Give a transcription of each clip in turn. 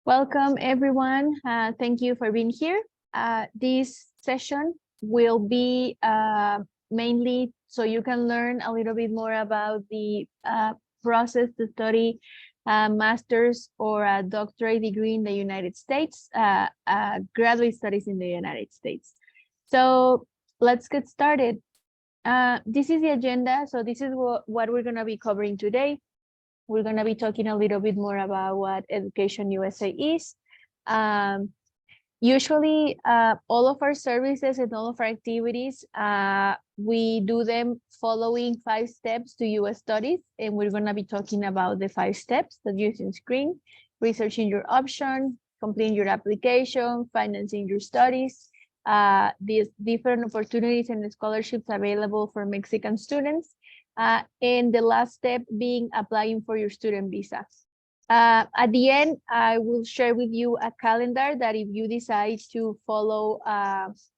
Welcome, everyone. Thank you for being here. This session will be mainly so you can learn a little bit more about the process to study a master's or a doctorate degree in the United States, graduate studies in the United States. So let's get started. This is the agenda. So this is what we're going to be covering today. We're going to be talking a little bit more about what Education USA is. Usually, all of our services and all of our activities, we do them following 5 steps to US studies, and we're going to be talking about the 5 steps that you see on screen: researching your option, completing your application, financing your studies, these different opportunities and scholarships available for Mexican students, and the last step being applying for your student visa. At the end, I will share with you a calendar that if you decide to follow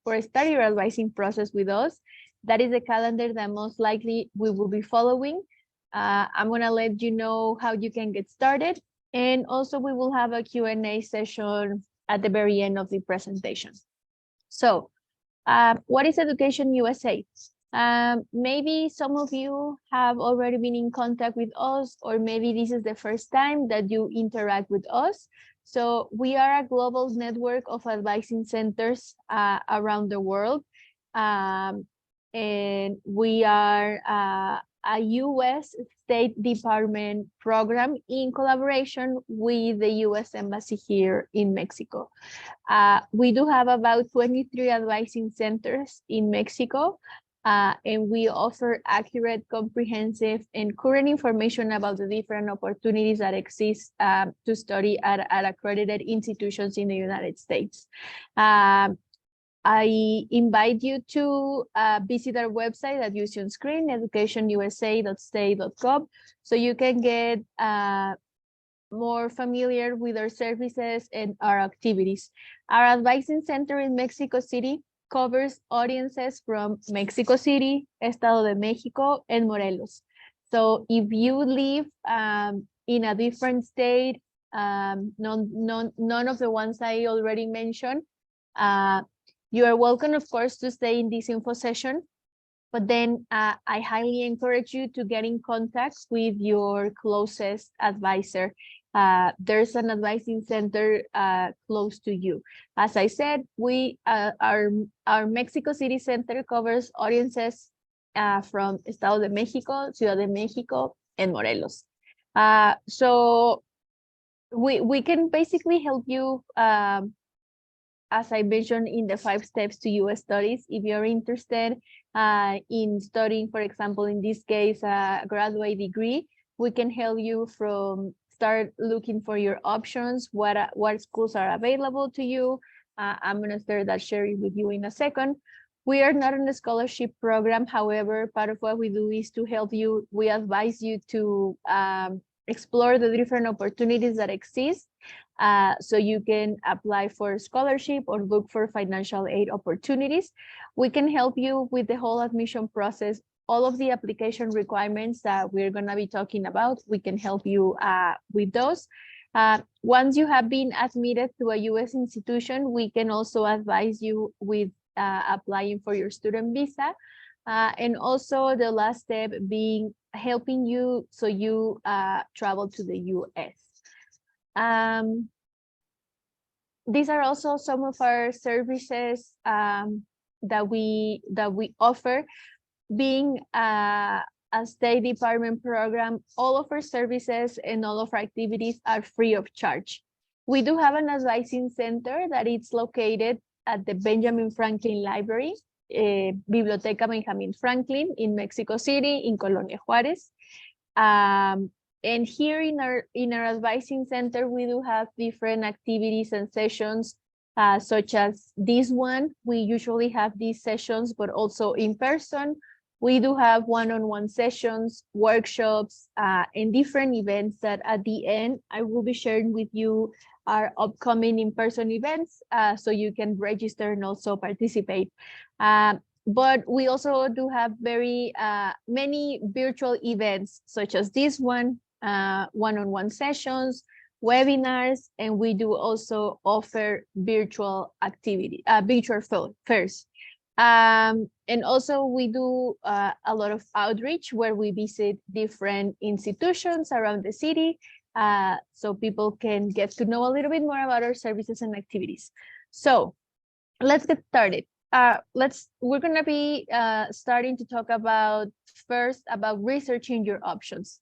for a study or advising process with us, that is the calendar that most likely we will be following. I'm going to let you know how you can get started. And also we will have a Q&A session at the very end of the presentation. So what is Education USA? Maybe some of you have already been in contact with us, or maybe this is the first time that you interact with us. So we are a global network of advising centers around the world. And we are a US State Department program in collaboration with the US Embassy here in Mexico. We do have about 23 advising centers in Mexico. And we offer accurate, comprehensive, and current information about the different opportunities that exist to study at accredited institutions in the United States. I invite you to visit our website that you see on screen, educationusa.state.gov, so you can get more familiar with our services and our activities. Our advising center in Mexico City covers audiences from Mexico City, Estado de Mexico, and Morelos. So if you live in a different state, none of the ones I already mentioned, you are welcome, of course, to stay in this info session. But then I highly encourage you to get in contact with your closest advisor. There's an advising center close to you. As I said, our Mexico City Center covers audiences from Estado de Mexico, Ciudad de Mexico, and Morelos. So we can basically help you, as I mentioned, in the 5 steps to US studies. If you're interested in studying, for example, in this case, a graduate degree, we can help you from start looking for your options, what schools are available to you. I'm going to start that sharing with you in a second. We are not in a scholarship program. However, part of what we do is to help you. We advise you to explore the different opportunities that exist, so you can apply for scholarship or look for financial aid opportunities. We can help you with the whole admission process. All of the application requirements that we're going to be talking about, we can help you with those. Once you have been admitted to a US institution, we can also advise you with applying for your student visa. And also the last step being helping you so you travel to the US. These are also some of our services that we offer. Being a State Department program, all of our services and all of our activities are free of charge. We do have an advising center that is located at the Benjamin Franklin Library, Biblioteca Benjamin Franklin in Mexico City, in Colonia Juarez. And here in our advising center, we do have different activities and sessions, such as this one. We usually have these sessions, but also in person. We do have one-on-one sessions, workshops, and different events that at the end, I will be sharing with you our upcoming in-person events, so you can register and also participate. But we also do have very many virtual events, such as this one, one-on-one sessions. webinars, and we do also offer virtual fairs. And also we do a lot of outreach where we visit different institutions around the city, so people can get to know a little bit more about our services and activities. So let's get started. We're gonna be starting to talk about first about researching your options.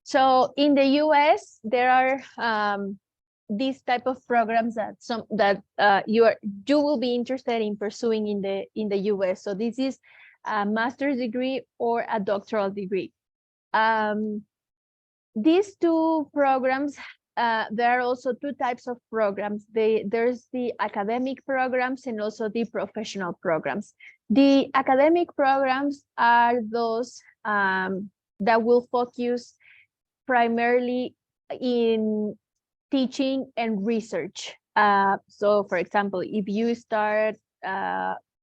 So in the US, there are these type of programs that you will be interested in pursuing in the US. So this is a master's degree or a doctoral degree. These two programs, there are also two types of programs. There's the academic programs and also the professional programs. The academic programs are those that will focus primarily in teaching and research. So for example, if you start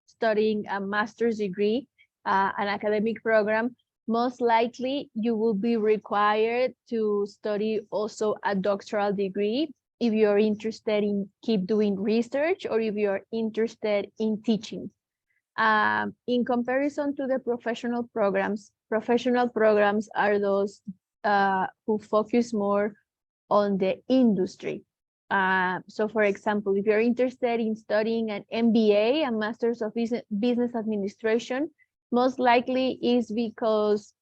studying a master's degree, an academic program, most likely you will be required to study also a doctoral degree if you're interested in keep doing research or if you're interested in teaching. In comparison to the professional programs are those who focus more on the industry. So for example, if you're interested in studying an MBA, a Master's of Business Administration, most likely is because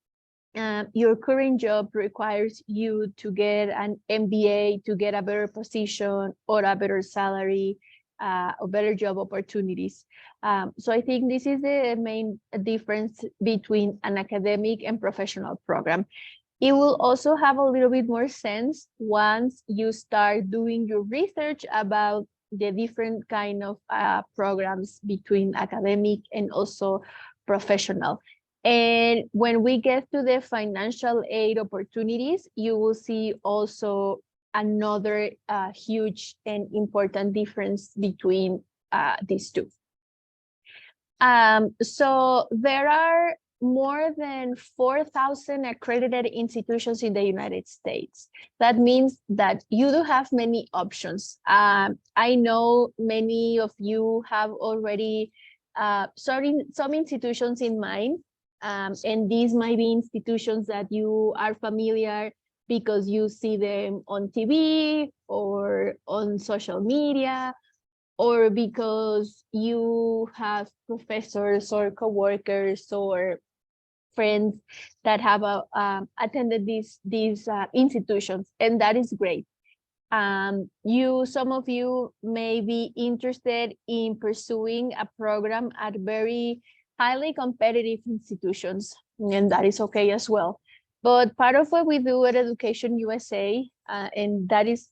your current job requires you to get an MBA to get a better position or a better salary or better job opportunities. So I think this is the main difference between an academic and professional program. It will also have a little bit more sense once you start doing your research about the different kind of programs between academic and also professional. And when we get to the financial aid opportunities, you will see also another huge and important difference between these two. So there are more than 4,000 accredited institutions in the United States. That means that you do have many options. I know many of you have already some institutions in mind, and these might be institutions that you are familiar because you see them on TV or on social media, or because you have professors or coworkers or friends that have attended these institutions, and that is great. Some of you may be interested in pursuing a program at very highly competitive institutions, and that is okay as well. But part of what we do at Education USA, and that is,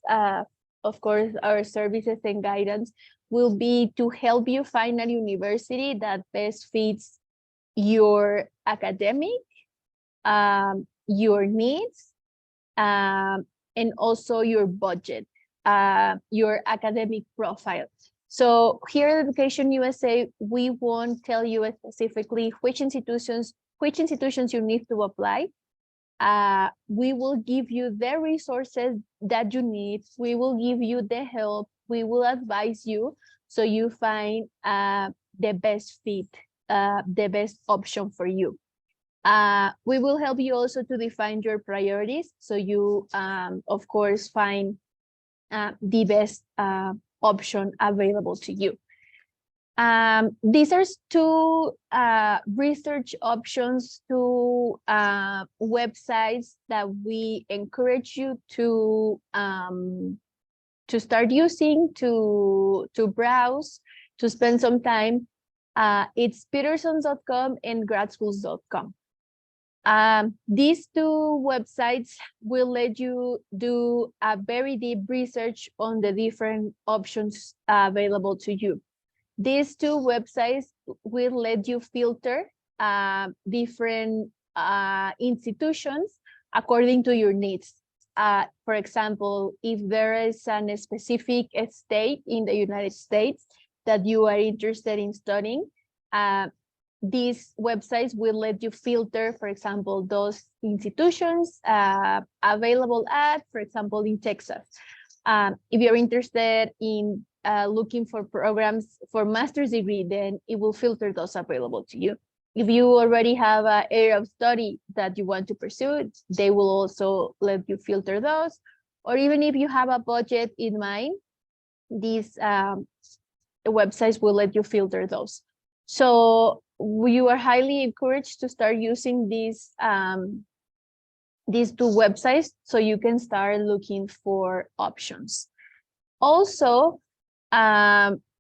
of course, our services and guidance, will be to help you find a university that best fits your academic, your needs, and also your budget, your academic profile. So here at Education USA, we won't tell you specifically which institutions you need to apply. We will give you the resources that you need. We will give you the help. We will advise you so you find the best fit, the best option for you. We will help you also to define your priorities, so you, of course, find the best option available to you. These are two research options, two websites that we encourage you to start using, to browse, to spend some time. It's petersons.com and gradschools.com. These two websites will let you do a very deep research on the different options available to you. These two websites will let you filter different institutions according to your needs. For example, if there is a specific state in the United States that you are interested in studying, these websites will let you filter, for example, those institutions available at, for example, in Texas. If you're interested in looking for programs for master's degree, then it will filter those available to you. If you already have an area of study that you want to pursue, they will also let you filter those. Or even if you have a budget in mind, these websites will let you filter those. So you are highly encouraged to start using these two websites so you can start looking for options. Also,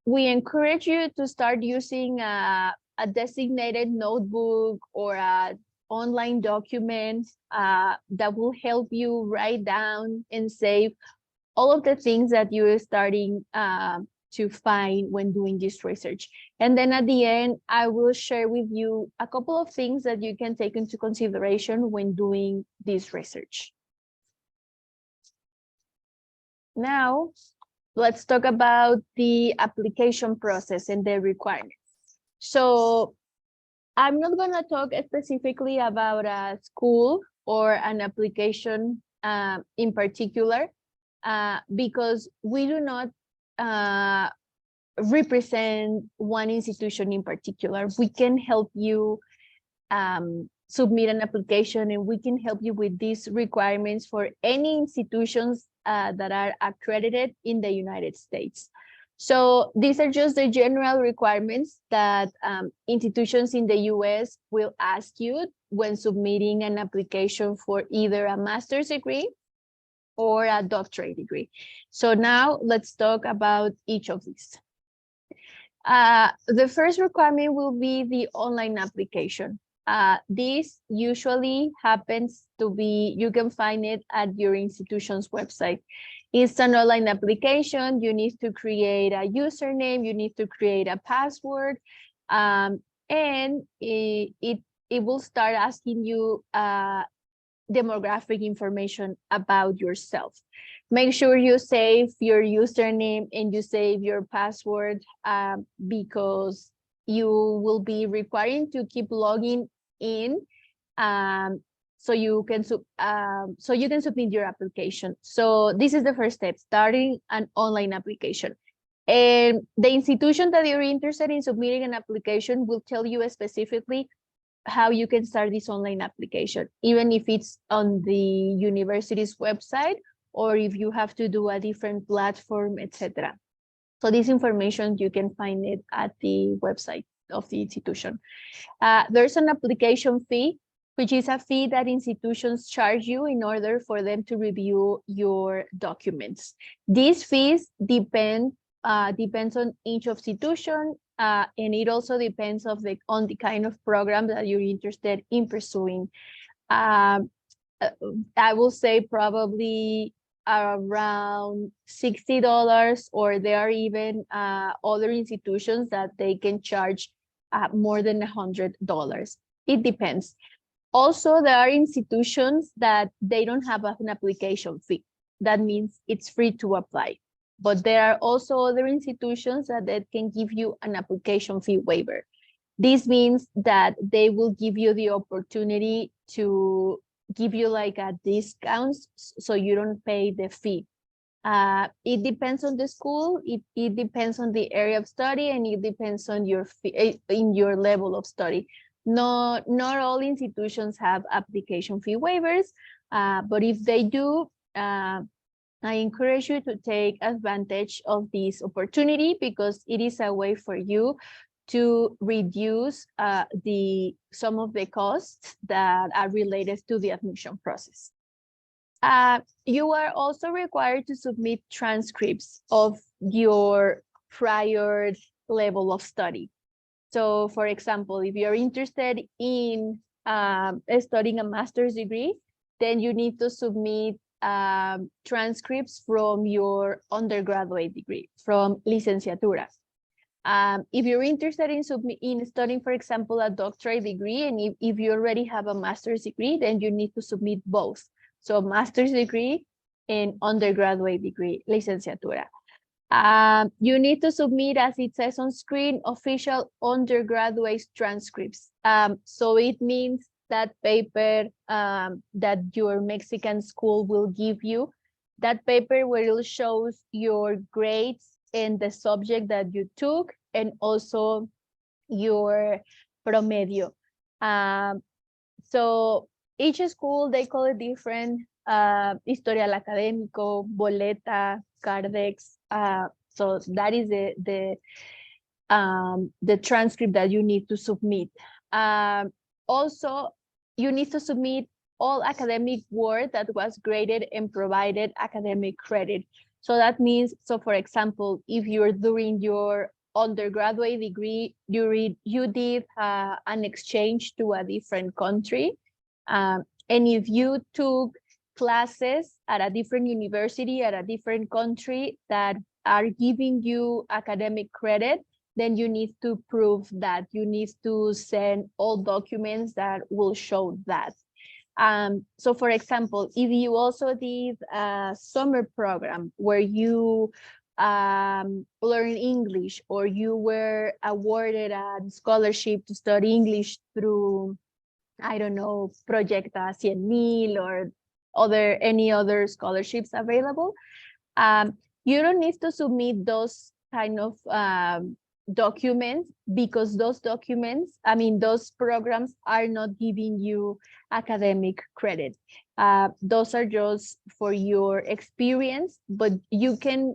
we encourage you to start using a designated notebook or an online document that will help you write down and save all of the things that you're starting to find when doing this research. And then at the end, I will share with you a couple of things that you can take into consideration when doing this research. Now, let's talk about the application process and the requirements. So I'm not going to talk specifically about a school or an application in particular, because we do not represent one institution in particular. We can help you submit an application, and we can help you with these requirements for any institutions that are accredited in the United States. So these are just the general requirements that institutions in the US will ask you when submitting an application for either a master's degree or a doctorate degree. So now let's talk about each of these. The first requirement will be the online application. This usually happens to be, you can find it at your institution's website. It's an online application. You need to create a username, you need to create a password, and it will start asking you demographic information about yourself. Make sure you save your username and you save your password because you will be requiring to keep logging in so you can submit your application. So this is the first step, starting an online application. And the institution that you're interested in submitting an application will tell you specifically how you can start this online application, even if it's on the university's website or if you have to do a different platform, etc. So this information, you can find it at the website of the institution. There's an application fee, which is a fee that institutions charge you in order for them to review your documents. These fees depends on each institution, and it also depends on the kind of program that you're interested in pursuing. I will say probably around $60, or there are even other institutions that they can charge more than $100. It depends. Also, there are institutions that they don't have an application fee. That means it's free to apply. But there are also other institutions that can give you an application fee waiver. This means that they will give you the opportunity to give you like a discount so you don't pay the fee. It depends on the school, it depends on the area of study, and it depends on your in your level of study. Not all institutions have application fee waivers, but if they do, I encourage you to take advantage of this opportunity because it is a way for you to reduce some of the costs that are related to the admission process. You are also required to submit transcripts of your prior level of study. So, for example, if you're interested in studying a master's degree, then you need to submit transcripts from your undergraduate degree, from licenciatura. If you're interested in studying, for example, a doctorate degree, and if you already have a master's degree, then you need to submit both. So master's degree and undergraduate degree, licenciatura. You need to submit, as it says on screen, official undergraduate transcripts. So it means that paper that your Mexican school will give you, that paper where it shows your grades in the subject that you took and also your promedio. So each school, they call it different, historial académico, boleta, cardex. So that is the transcript that you need to submit. Also, you need to submit all academic work that was graded and provided academic credit. So that means, so for example, if you're doing your undergraduate degree, you did an exchange to a different country, and if you took classes at a different university, at a different country that are giving you academic credit, then you need to prove that. You need to send all documents that will show that. So for example, if you also did a summer program where you learn English, or you were awarded a scholarship to study English through, I don't know, Proyecta 100,000 or any other scholarships available, you don't need to submit those kind of documents, because those documents, I mean, those programs are not giving you academic credit. Those are just for your experience, but you can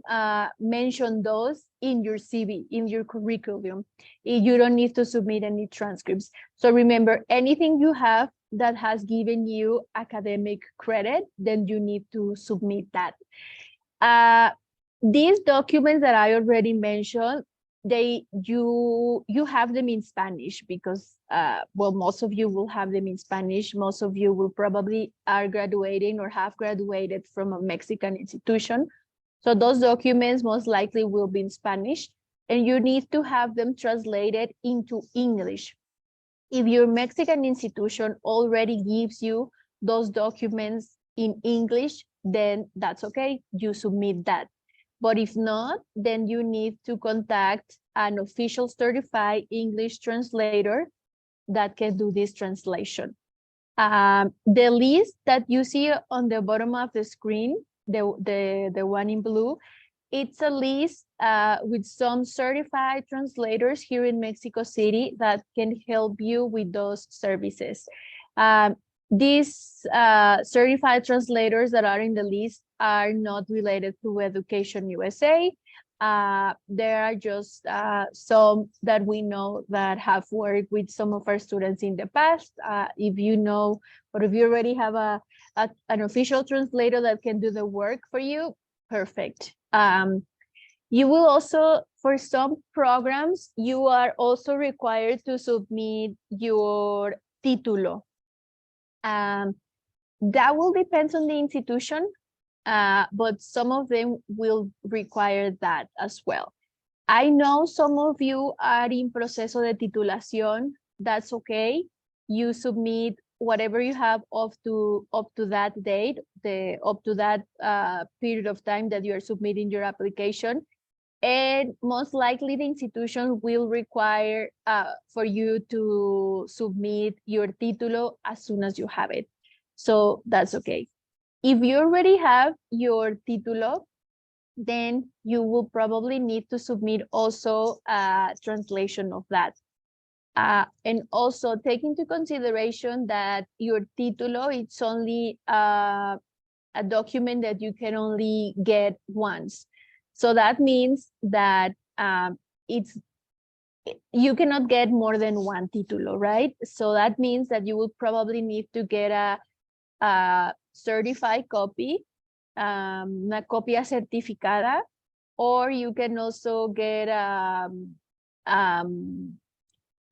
mention those in your CV, in your curriculum. You don't need to submit any transcripts. So remember, anything you have that has given you academic credit, then you need to submit that. These documents that I already mentioned, you have them in Spanish, because well, most of you will have them in Spanish. Most of you will probably are graduating or have graduated from a Mexican institution. So those documents most likely will be in Spanish, and you need to have them translated into English. If your Mexican institution already gives you those documents in English, then that's okay, you submit that. But if not, then you need to contact an official certified English translator that can do this translation. The list that you see on the bottom of the screen, the one in blue, it's a list with some certified translators here in Mexico City that can help you with those services. These certified translators that are in the list are not related to Education USA. There are just some that we know that have worked with some of our students in the past. If you know, or if you already have an official translator that can do the work for you, perfect. You will also, for some programs, you are also required to submit your título. That will depend on the institution, but some of them will require that as well. I know some of you are in proceso de titulación. That's okay. You submit whatever you have up to that date, up to that period of time that you are submitting your application. And most likely the institution will require for you to submit your título as soon as you have it. So that's okay. If you already have your título, then you will probably need to submit also a translation of that. And also take into consideration that your título, it's only a document that you can only get once. So that means that you cannot get more than one título, right? So that means that you will probably need to get a certified copy, una copia certificada, or you can also get a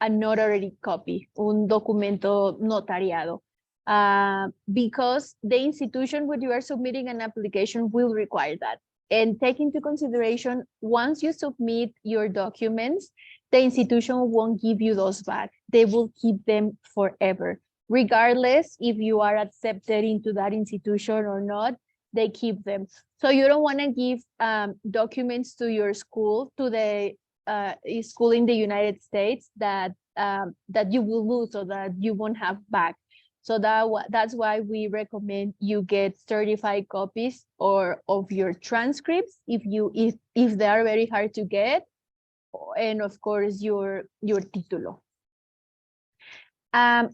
notary copy, un documento notariado. Because the institution where you are submitting an application will require that. And take into consideration, once you submit your documents, the institution won't give you those back. They will keep them forever. Regardless if you are accepted into that institution or not, they keep them. So you don't want to give documents to your school, to the school in the United States that that you will lose or that you won't have back. So that's why we recommend you get certified copies or of your transcripts if they are very hard to get, and of course your título.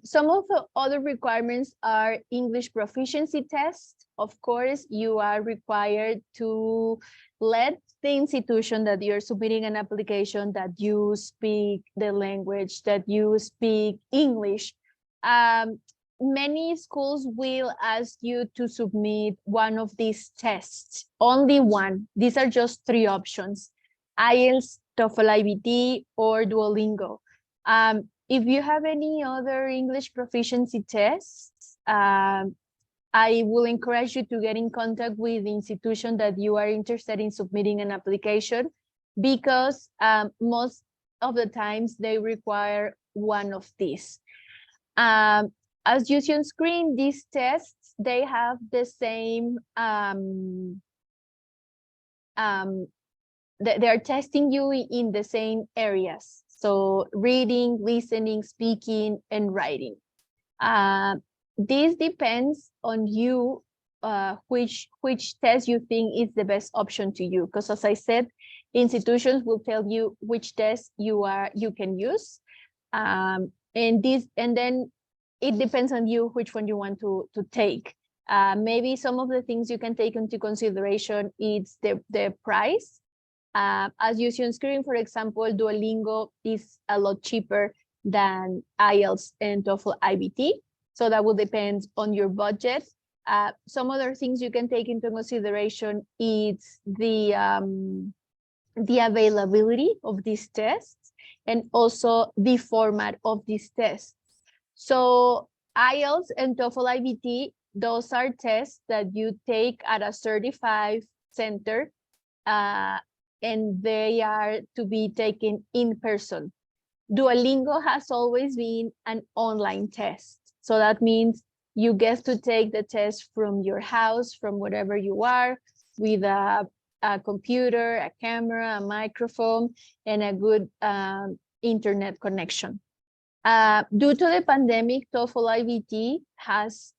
Some of the other requirements are English proficiency test. Of course, you are required to let the institution that you're submitting an application that you speak the language, that you speak English. Many schools will ask you to submit one of these tests, only one. These are just 3 options: IELTS, TOEFL IBT, or Duolingo. If you have any other English proficiency tests, I will encourage you to get in contact with the institution that you are interested in submitting an application, because most of the times they require one of these. As you see on screen, these tests, they have the same, they are testing you in the same areas. So reading, listening, speaking, and writing. This depends on you, which test you think is the best option to you. Because as I said, institutions will tell you which test you can use. And then it depends on you which one you want to take. Maybe some of the things you can take into consideration is the price. As you see on screen, for example, Duolingo is a lot cheaper than IELTS and TOEFL IBT. So that will depend on your budget. Some other things you can take into consideration is the availability of these tests and also the format of these tests. So IELTS and TOEFL IBT, those are tests that you take at a certified center, and they are to be taken in person. Duolingo has always been an online test. So that means you get to take the test from your house, from wherever you are, with a computer, a camera, a microphone, and a good internet connection. Due to the pandemic, TOEFL IBT has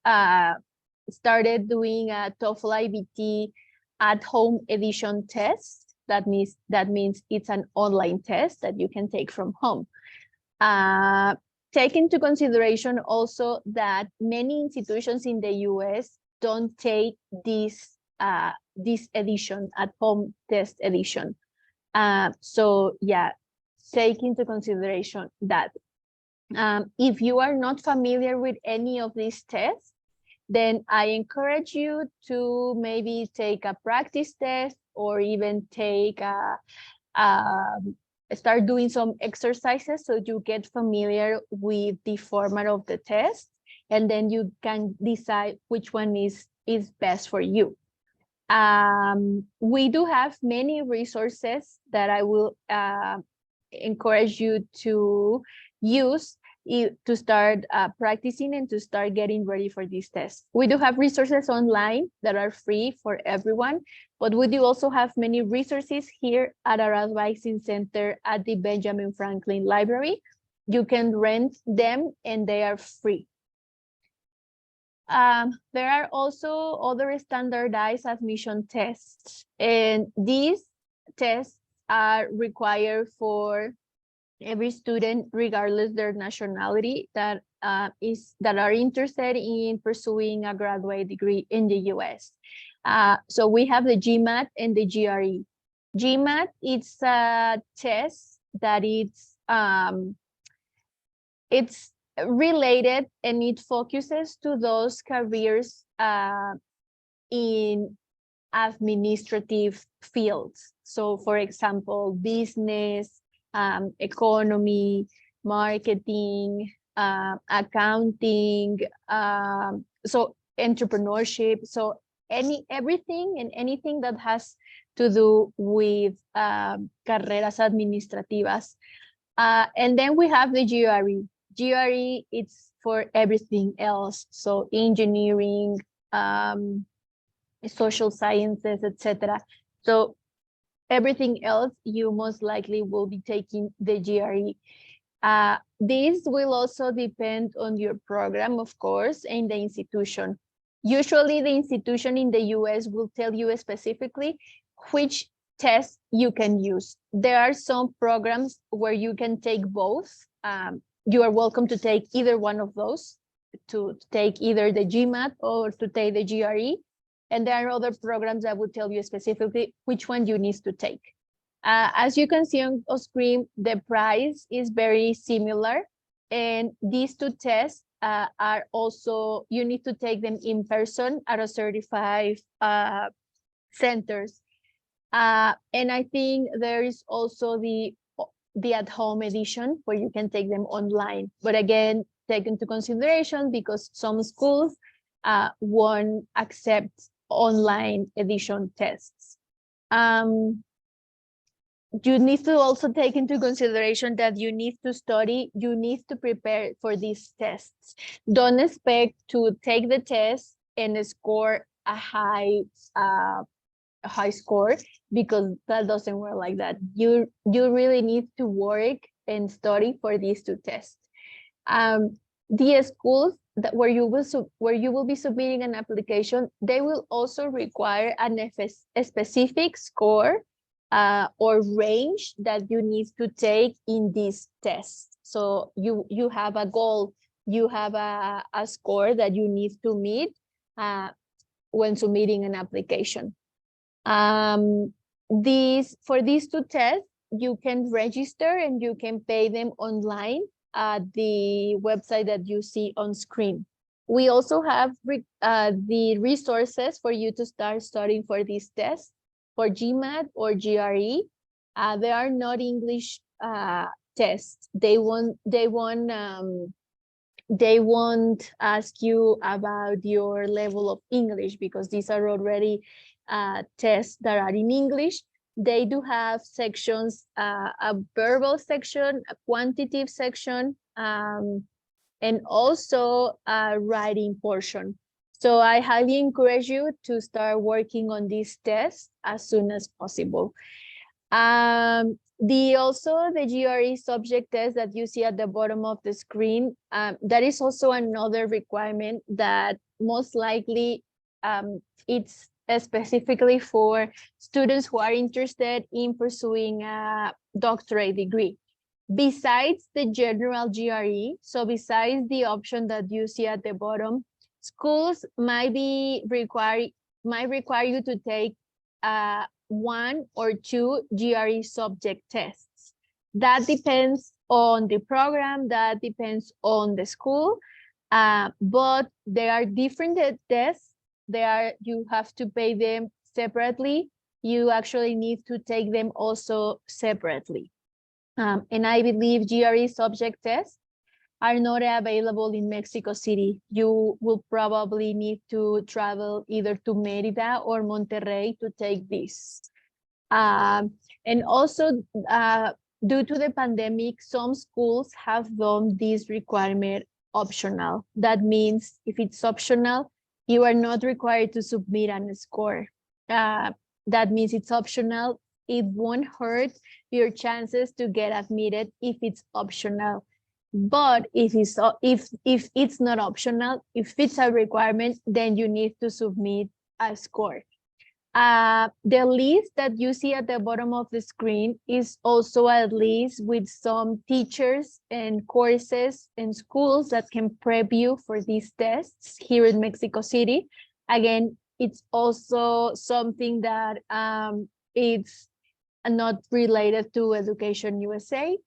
started doing a TOEFL IBT at-home edition test. That means it's an online test that you can take from home. Take into consideration also that many institutions in the US don't take this edition, at-home test edition. So yeah, take into consideration that. If you are not familiar with any of these tests, then I encourage you to maybe take a practice test, or even take start doing some exercises so you get familiar with the format of the test, and then you can decide which one is best for you. We do have many resources that I will encourage you to use to start practicing and to start getting ready for these tests. We do have resources online that are free for everyone, but we do also have many resources here at our advising center at the Benjamin Franklin Library. You can rent them and they are free. There are also other standardized admission tests, and these tests are required for every student, regardless their nationality, that are interested in pursuing a graduate degree in the US. So we have the GMAT and the GRE. GMAT, it's a test that it's related, and it focuses to those careers in administrative fields. So for example, business, economy, marketing, accounting, so entrepreneurship, so everything and anything that has to do with carreras administrativas. And then we have the GRE. GRE, it's for everything else, so engineering, social sciences, etc. So everything else, you most likely will be taking the GRE. This will also depend on your program, of course, and the institution. Usually the institution in the US will tell you specifically which test you can use. There are some programs where you can take both. You are welcome to take either one of those, to take either the GMAT or to take the GRE. And there are other programs that will tell you specifically which one you need to take. As you can see on screen, the price is very similar. And these two tests are also, you need to take them in person at a certified centers. And I think there is also the at-home edition where you can take them online. But again, take into consideration because some schools won't accept online edition tests. You need to also take into consideration that you need to study, you need to prepare for these tests. Don't expect to take the test and score a high score, because that doesn't work like that. You really need to work and study for these two tests. The schools that where you will be submitting an application, they will also require a specific score or range that you need to take in these tests. So you have a goal, you have a score that you need to meet when submitting an application. For these two tests, you can register and you can pay them online at the website that you see on screen. We also have the resources for you to start studying for these tests. For GMAT or GRE, they are not English tests. They won't ask you about your level of English, because these are already tests that are in English. They do have sections, a verbal section, a quantitative section, and also a writing portion. So I highly encourage you to start working on these tests as soon as possible. Also the GRE subject test that you see at the bottom of the screen, that is also another requirement that most likely it's specifically for students who are interested in pursuing a doctorate degree. Besides the general GRE, so besides the option that you see at the bottom, schools might require you to take 1 or 2 GRE subject tests. That depends on the program, that depends on the school, but there are different tests. You have to pay them separately. You actually need to take them also separately. And I believe GRE subject tests are not available in Mexico City. You will probably need to travel either to Mérida or Monterrey to take this. And also, due to the pandemic, some schools have done this requirement optional. That means if it's optional, you are not required to submit a score. That means it's optional. It won't hurt your chances to get admitted if it's optional. But if it's not optional, if it's a requirement, then you need to submit a score. The list that you see at the bottom of the screen is also a list with some teachers and courses and schools that can prep you for these tests here in Mexico City. Again, it's also something that it's not related to Education USA.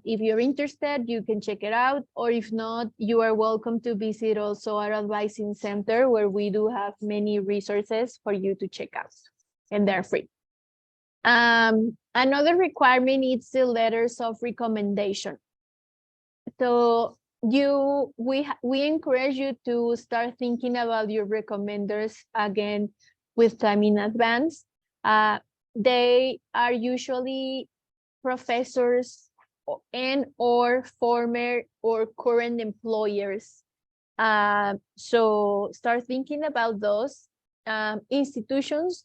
If you're interested, you can check it out, or if not, you are welcome to visit also our advising center, where we do have many resources for you to check out, and they're free. Another requirement is the letters of recommendation. So we encourage you to start thinking about your recommenders again with time in advance. They are usually professors and or former or current employers. So start thinking about those. institutions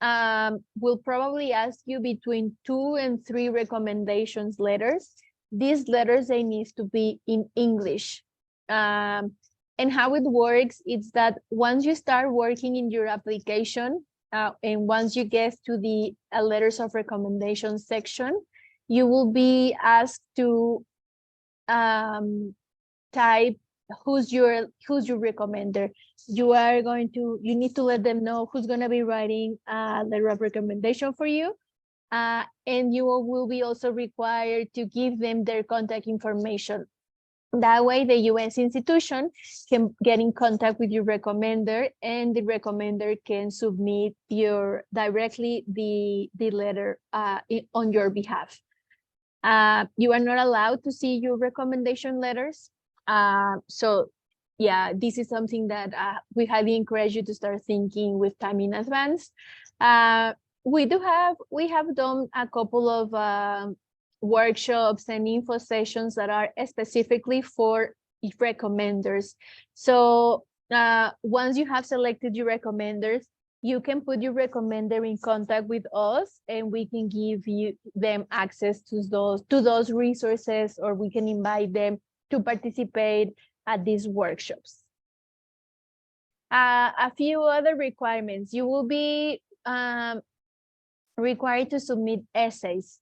will probably ask you between 2 and 3 recommendations letters. These letters, they need to be in English. And how it works is that once you start working in your application, and once you get to the letters of recommendation section, you will be asked to type who's your recommender. You need to let them know who's going to be writing a letter of recommendation for you. And you will be also required to give them their contact information. That way, the US institution can get in contact with your recommender, and the recommender can submit directly the letter on your behalf. You are not allowed to see your recommendation letters. So yeah, this is something that we highly encourage you to start thinking with time in advance. We have done a couple of workshops and info sessions that are specifically for recommenders. So once you have selected your recommenders, you can put your recommender in contact with us, and we can give them access to those resources, or we can invite them to participate at these workshops. A few other requirements. You will be required to submit essays.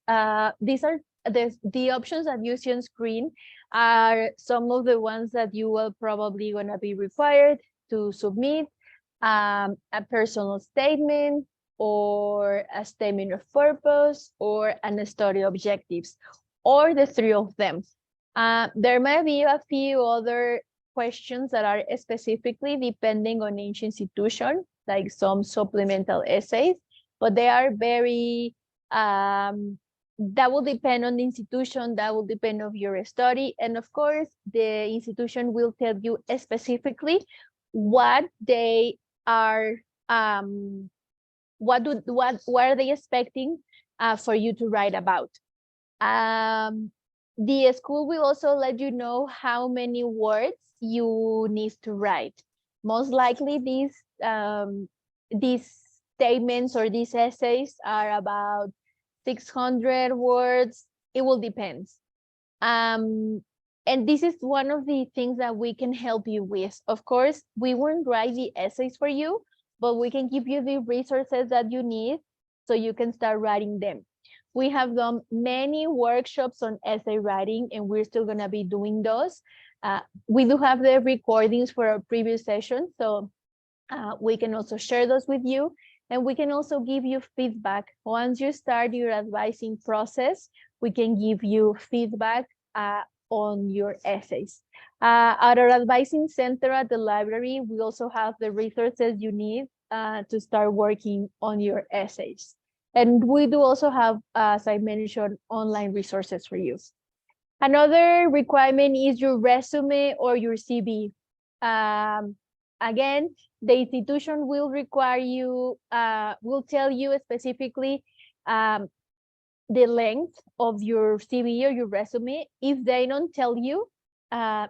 These are the options that you see on screen are some of the ones that you will probably gonna be required to submit. A personal statement, or a statement of purpose, or a study objectives, or the 3 of them. There may be a few other questions that are specifically depending on each institution, like some supplemental essays, but they are very, that will depend on the institution, that will depend on your study, and of course, the institution will tell you specifically what they are, what are they expecting for you to write about. The school will also let you know how many words you need to write. Most likely these statements or these essays are about 600 words. It will depend. And this is one of the things that we can help you with. Of course, we won't write the essays for you, but we can give you the resources that you need so you can start writing them. We have done many workshops on essay writing, and we're still gonna be doing those. We do have the recordings for our previous sessions, so we can also share those with you, and we can also give you feedback. Once you start your advising process, we can give you feedback on your essays. At our advising center at the library, we also have the resources you need to start working on your essays. And we do also have, as I mentioned, online resources for you. Another requirement is your resume or your CV. Again, the institution will require you, will tell you specifically the length of your CV or your resume. If they don't tell you,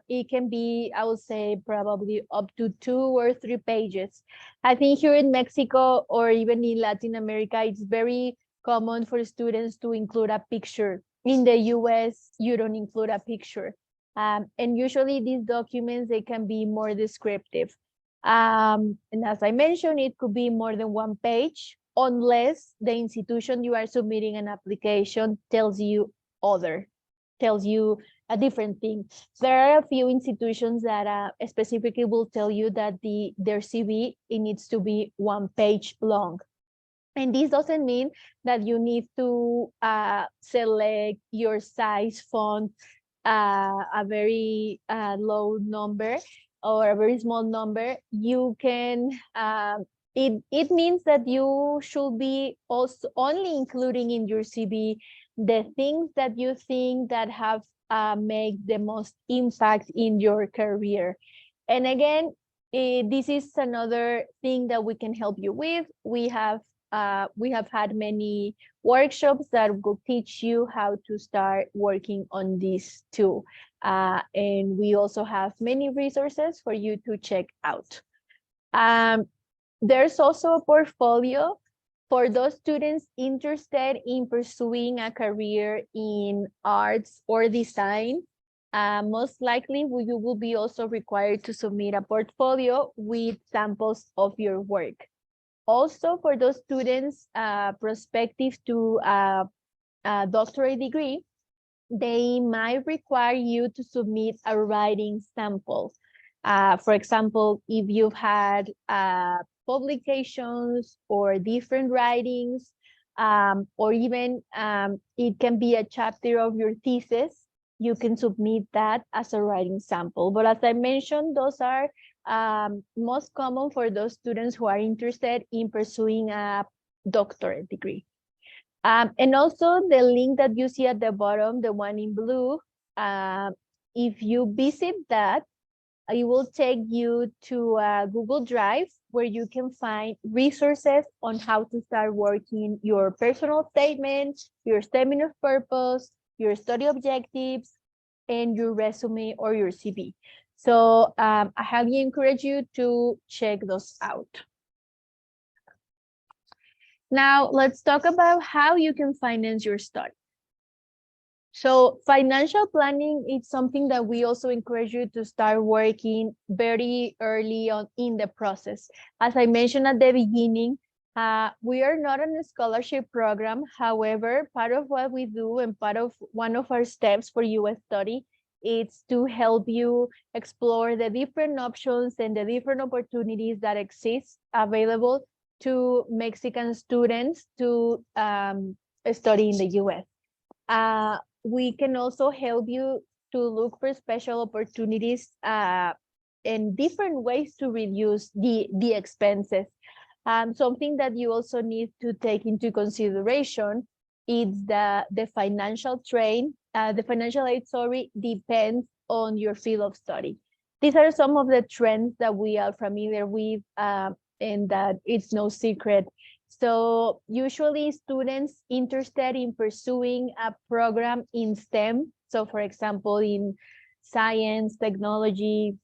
it can be, I would say, probably up to 2 or 3 pages. I think here in Mexico or even in Latin America, it's very common for students to include a picture. In the US, you don't include a picture. And usually these documents, they can be more descriptive. And as I mentioned, it could be more than 1 page, unless the institution you are submitting an application tells you a different thing. There are a few institutions that specifically will tell you that their CV, it needs to be 1 page long. And this doesn't mean that you need to select your size font, a very low number or a very small number. You can, it means that you should be also only including in your CV the things that you think that have made the most impact in your career. And again, this is another thing that we can help you with. We have had many workshops that will teach you how to start working on this too. And we also have many resources for you to check out. There's also a portfolio for those students interested in pursuing a career in arts or design. Most likely, you will be also required to submit a portfolio with samples of your work. Also, for those students prospective to a doctorate degree, they might require you to submit a writing sample. For example, if you've had publications or different writings, or even it can be a chapter of your thesis, you can submit that as a writing sample. But as I mentioned, those are most common for those students who are interested in pursuing a doctorate degree. And also the link that you see at the bottom, the one in blue, if you visit that, it will take you to Google Drive, where you can find resources on how to start working your personal statement, your statement of purpose, your study objectives, and your resume or your CV. So I highly encourage you to check those out. Now, let's talk about how you can finance your study. So financial planning is something that we also encourage you to start working very early on in the process. As I mentioned at the beginning, we are not on a scholarship program. However, part of what we do and part of one of our steps for U.S. study is to help you explore the different options and the different opportunities that exist available to Mexican students to study in the U.S. We can also help you to look for special opportunities and different ways to reduce the expenses. Something that you also need to take into consideration is the financial train. The financial aid, sorry, depends on your field of study. These are some of the trends that we are familiar with, and that it's no secret. So usually students interested in pursuing a program in STEM, so for example, in science, technology,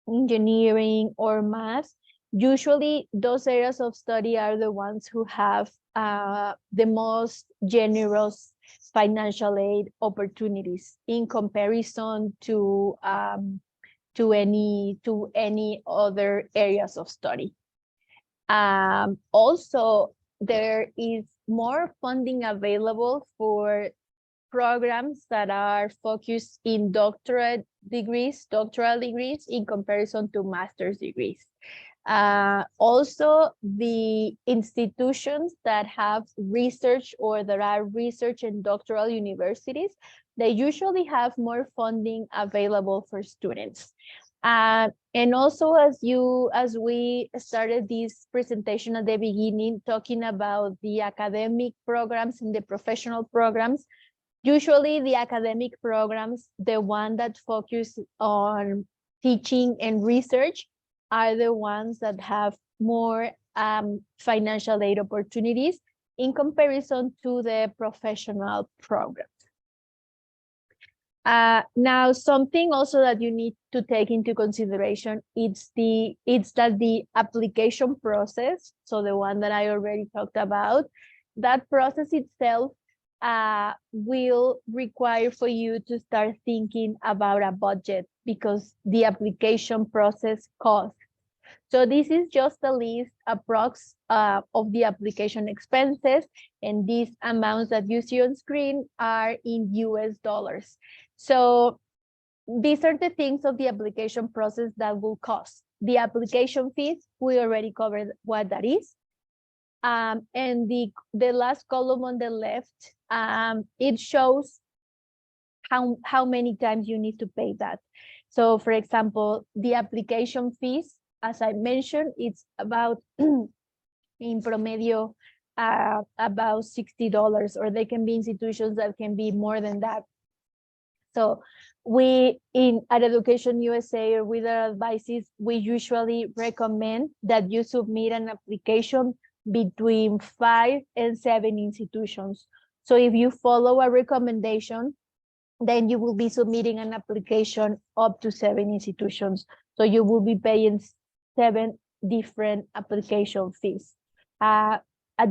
engineering, or math, usually those areas of study are the ones who have the most generous financial aid opportunities in comparison to any other areas of study. Also, there is more funding available for programs that are focused in doctoral degrees in comparison to master's degrees. Also, the institutions that have research or that are research and doctoral universities, they usually have more funding available for students. And also, as we started this presentation at the beginning, talking about the academic programs and the professional programs, usually the academic programs, the one that focus on teaching and research, are the ones that have more financial aid opportunities in comparison to the professional programs. Now, something also that you need to take into consideration, it's that the application process, so the one that I already talked about, that process itself will require for you to start thinking about a budget, because the application process costs. So this is just a list approx of the application expenses, and these amounts that you see on screen are in US dollars. So these are the things of the application process that will cost. The application fees, we already covered what that is. And the last column on the left, it shows how many times you need to pay that. So for example, the application fees, as I mentioned, it's about in promedio about $60, or they can be institutions that can be more than that. So we at Education USA or with our advices, we usually recommend that you submit an application between 5 and 7 institutions. So if you follow a recommendation, then you will be submitting an application up to 7 institutions. So you will be paying different application fees.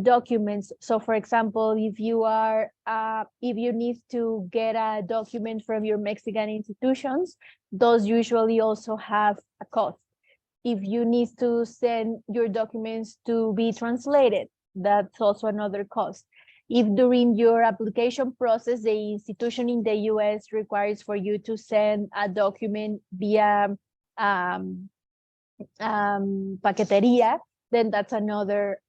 Documents. So for example, if you need to get a document from your Mexican institutions, those usually also have a cost. If you need to send your documents to be translated, that's also another cost. If during your application process, the institution in the US requires for you to send a document via paquetería, then that's another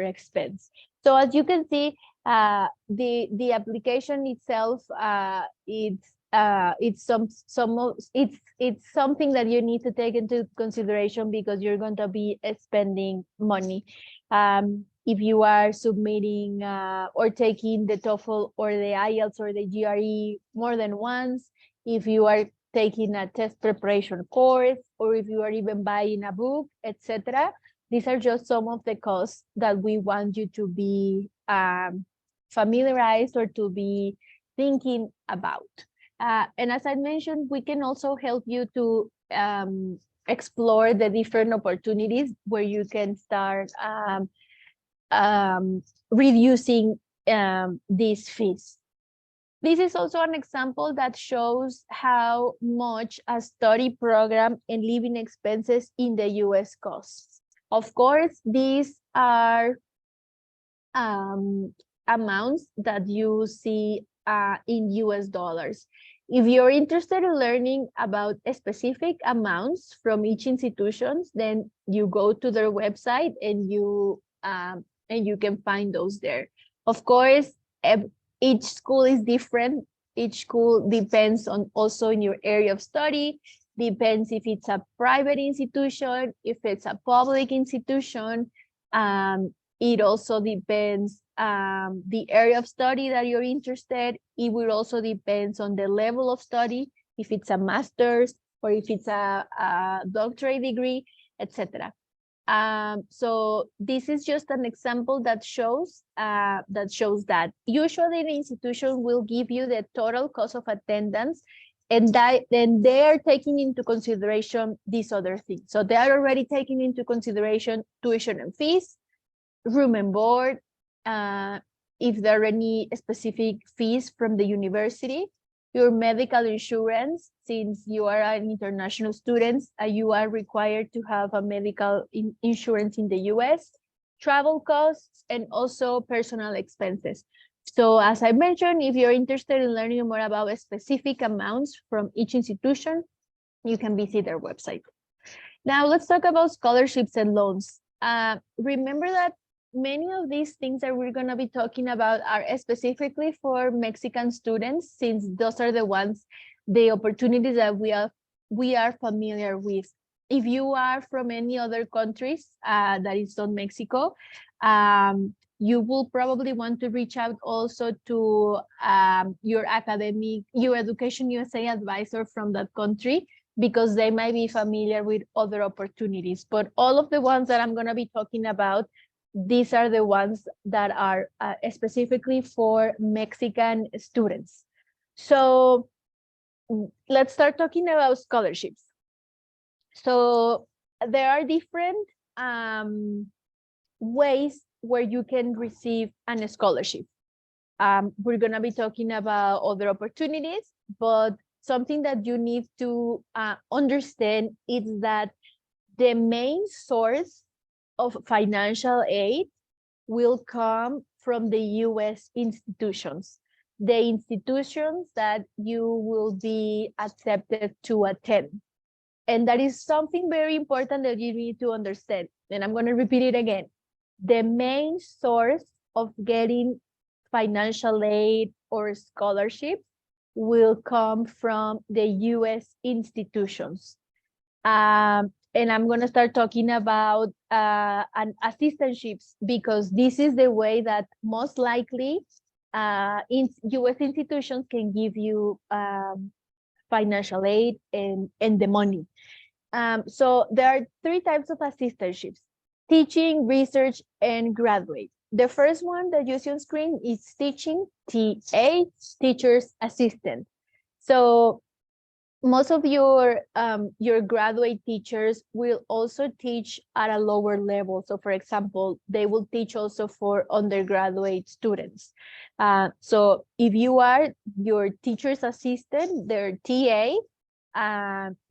expense. So as you can see, the application itself, it's something that you need to take into consideration because you're going to be spending money. If you are submitting or taking the TOEFL or the IELTS or the GRE more than once, if you are taking a test preparation course, or if you are even buying a book, etc. These are just some of the costs that we want you to be familiarized or to be thinking about. And as I mentioned, we can also help you to explore the different opportunities where you can start reducing these fees. This is also an example that shows how much a study program and living expenses in the US costs. Of course, these are amounts that you see in US dollars. If you're interested in learning about specific amounts from each institution, then you go to their website and you can find those there. Of course, each school is different. Each school depends on also in your area of study, depends if it's a private institution, if it's a public institution. It also depends the area of study that you're interested. It will also depends on the level of study, if it's a master's or if it's a doctorate degree, etc. So this is just an example that shows that usually the institution will give you the total cost of attendance, and then they are taking into consideration these other things. So they are already taking into consideration tuition and fees, room and board, if there are any specific fees from the university, your medical insurance, since you are an international student, you are required to have a medical insurance in the US, travel costs, and also personal expenses. So as I mentioned, if you're interested in learning more about specific amounts from each institution, you can visit their website. Now let's talk about scholarships and loans. Remember that many of these things that we're going to be talking about are specifically for Mexican students, since those are the opportunities that we are familiar with. If you are from any other countries that is not Mexico, you will probably want to reach out also to your Education USA advisor from that country, because they might be familiar with other opportunities. But all of the ones that I'm going to be talking about, these are the ones that are specifically for Mexican students. So let's start talking about scholarships. So there are different ways where you can receive a scholarship. We're going to be talking about other opportunities, but something that you need to understand is that the main source of financial aid will come from the US institutions, the institutions that you will be accepted to attend. And that is something very important that you need to understand. And I'm going to repeat it again. The main source of getting financial aid or scholarships will come from the US institutions. And I'm going to start talking about an assistantships, because this is the way that most likely US institutions can give you financial aid and the money. So there are three types of assistantships: teaching, research, and graduate. The first one that you see on screen is teaching, TA, teacher's assistant. So most of your graduate teachers will also teach at a lower level. So for example, they will teach also for undergraduate students. So if you are your teacher's assistant, their TA,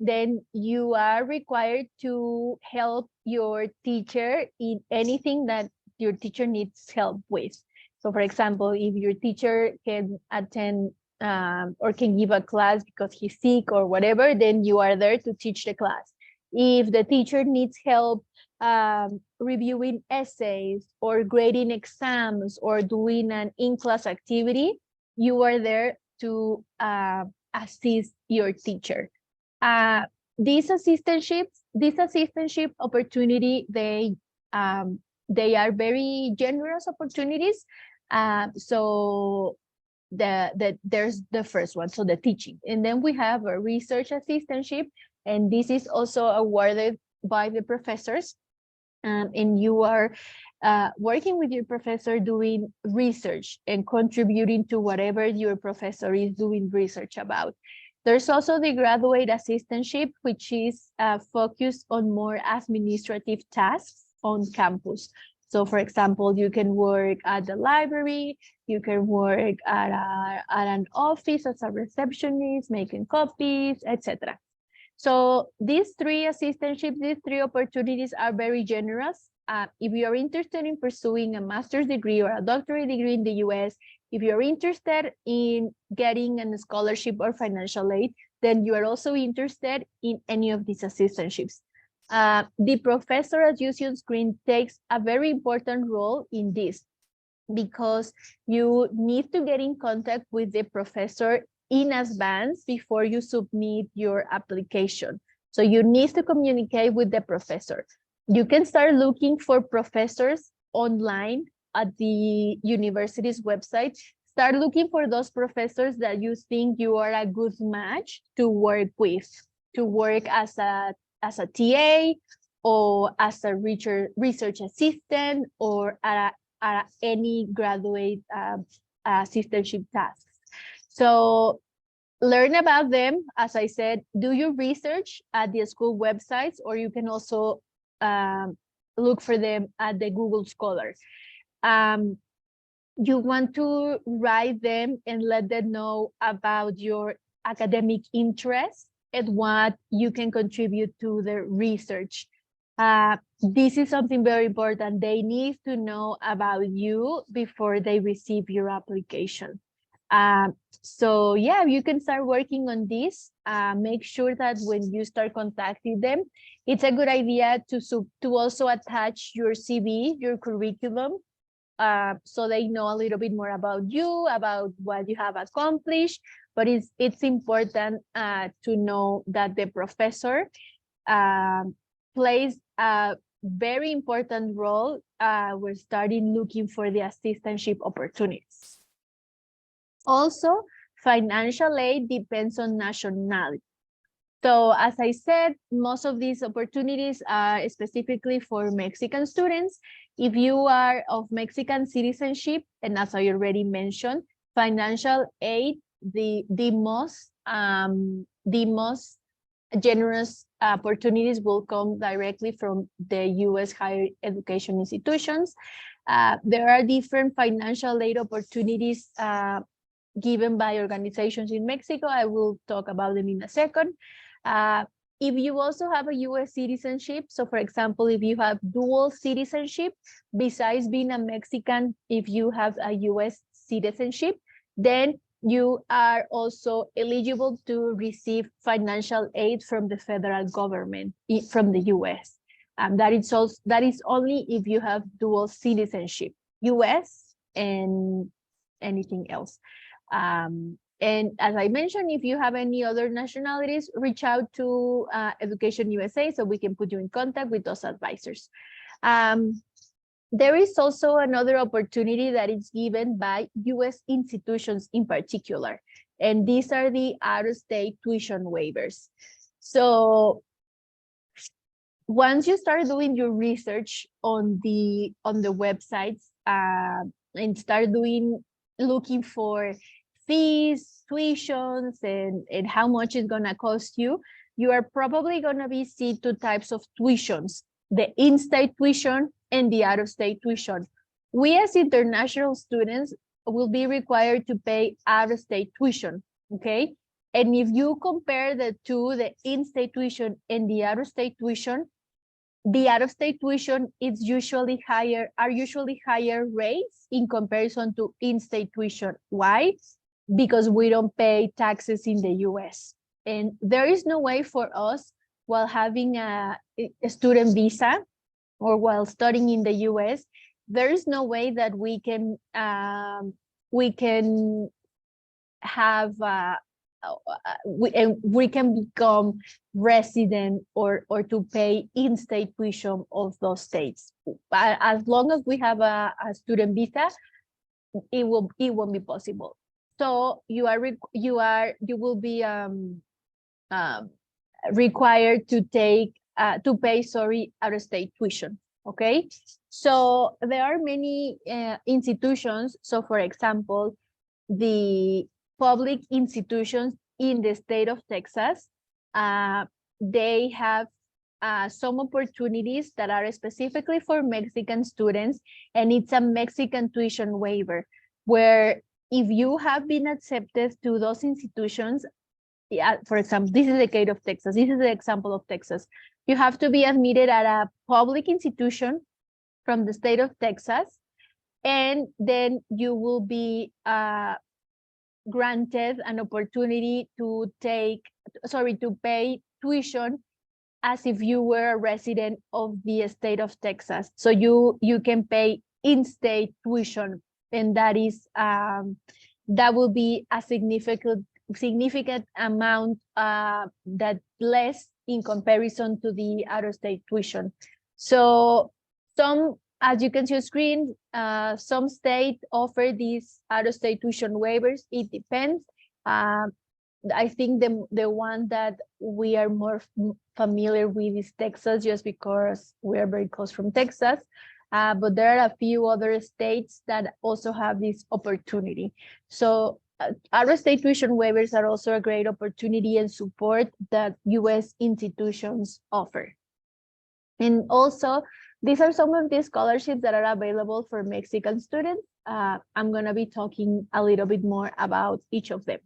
then you are required to help your teacher in anything that your teacher needs help with. So for example, if your teacher can attend or can give a class because he's sick or whatever, then you are there to teach the class. If the teacher needs help reviewing essays or grading exams or doing an in-class activity, you are there to assist your teacher. These assistantship opportunity, they are very generous opportunities. So there's the first one, so the teaching, and then we have a research assistantship, and this is also awarded by the professors, and you are working with your professor doing research and contributing to whatever your professor is doing research about. There's also the graduate assistantship, which is focused on more administrative tasks on campus. So for example, you can work at the library, you can work at an office as a receptionist, making copies, etc. So these three assistantships, these three opportunities are very generous. If you are interested in pursuing a master's degree or a doctorate degree in the US, if you're interested in getting a scholarship or financial aid, then you are also interested in any of these assistantships. The professor, as you see on screen, takes a very important role in this, because you need to get in contact with the professor in advance before you submit your application. So you need to communicate with the professor. You can start looking for professors online at the university's website. Start looking for those professors that you think you are a good match to work with, to work as a TA or as a research assistant or at any graduate assistantship tasks. So learn about them. As I said, do your research at the school websites, or you can also look for them at the Google Scholar. You want to write them and let them know about your academic interests and what you can contribute to the research. This is something very important. They need to know about you before they receive your application. So yeah, you can start working on this. Make sure that when you start contacting them, it's a good idea to also attach your CV, your curriculum, so they know a little bit more about you, about what you have accomplished. But it's important to know that the professor plays a very important role when starting looking for the assistantship opportunities. Also, financial aid depends on nationality. So as I said, most of these opportunities are specifically for Mexican students. If you are of Mexican citizenship, and as I already mentioned, financial aid, the most generous opportunities will come directly from the US higher education institutions. There are different financial aid opportunities given by organizations in Mexico. I will talk about them in a second. If you also have a US citizenship, so for example, if you have dual citizenship, besides being a Mexican, if you have a US citizenship, then you are also eligible to receive financial aid from the federal government from the US. That is only if you have dual citizenship, US and anything else. And as I mentioned, if you have any other nationalities, reach out to Education USA so we can put you in contact with those advisors. There is also another opportunity that is given by US institutions in particular, and these are the out-of-state tuition waivers. So once you start doing your research on the websites and start looking for fees, tuitions, and how much it's gonna cost you, you are probably gonna be see two types of tuitions, the in-state tuition and the out-of-state tuition. We as international students will be required to pay out-of-state tuition, okay? And if you compare the two, the in-state tuition and the out-of-state tuition is usually higher rates in comparison to in-state tuition. Why? Because we don't pay taxes in the US. And there is no way for us, while having a student visa or while studying in the US, there is no way that we can have we can become resident or to pay in-state tuition of those states. As long as we have a student visa, it won't be possible. So you will be required to pay out-of-state tuition. Okay, so there are many institutions. So for example, the public institutions in the state of Texas, they have some opportunities that are specifically for Mexican students, and it's a Mexican tuition waiver, where if you have been accepted to those institutions, for example, this is the case of Texas, this is the example of Texas, you have to be admitted at a public institution from the state of Texas, and then you will be granted an opportunity to pay tuition as if you were a resident of the state of Texas. So you can pay in-state tuition, and that will be a significant amount that less in comparison to the out-of-state tuition. So as you can see on screen, some states offer these out-of-state tuition waivers. It depends. I think the one that we are more familiar with is Texas, just because we are very close from Texas. But there are a few other states that also have this opportunity. So out-of-state tuition waivers are also a great opportunity and support that US institutions offer. And also, these are some of the scholarships that are available for Mexican students. I'm going to be talking a little bit more about each of them.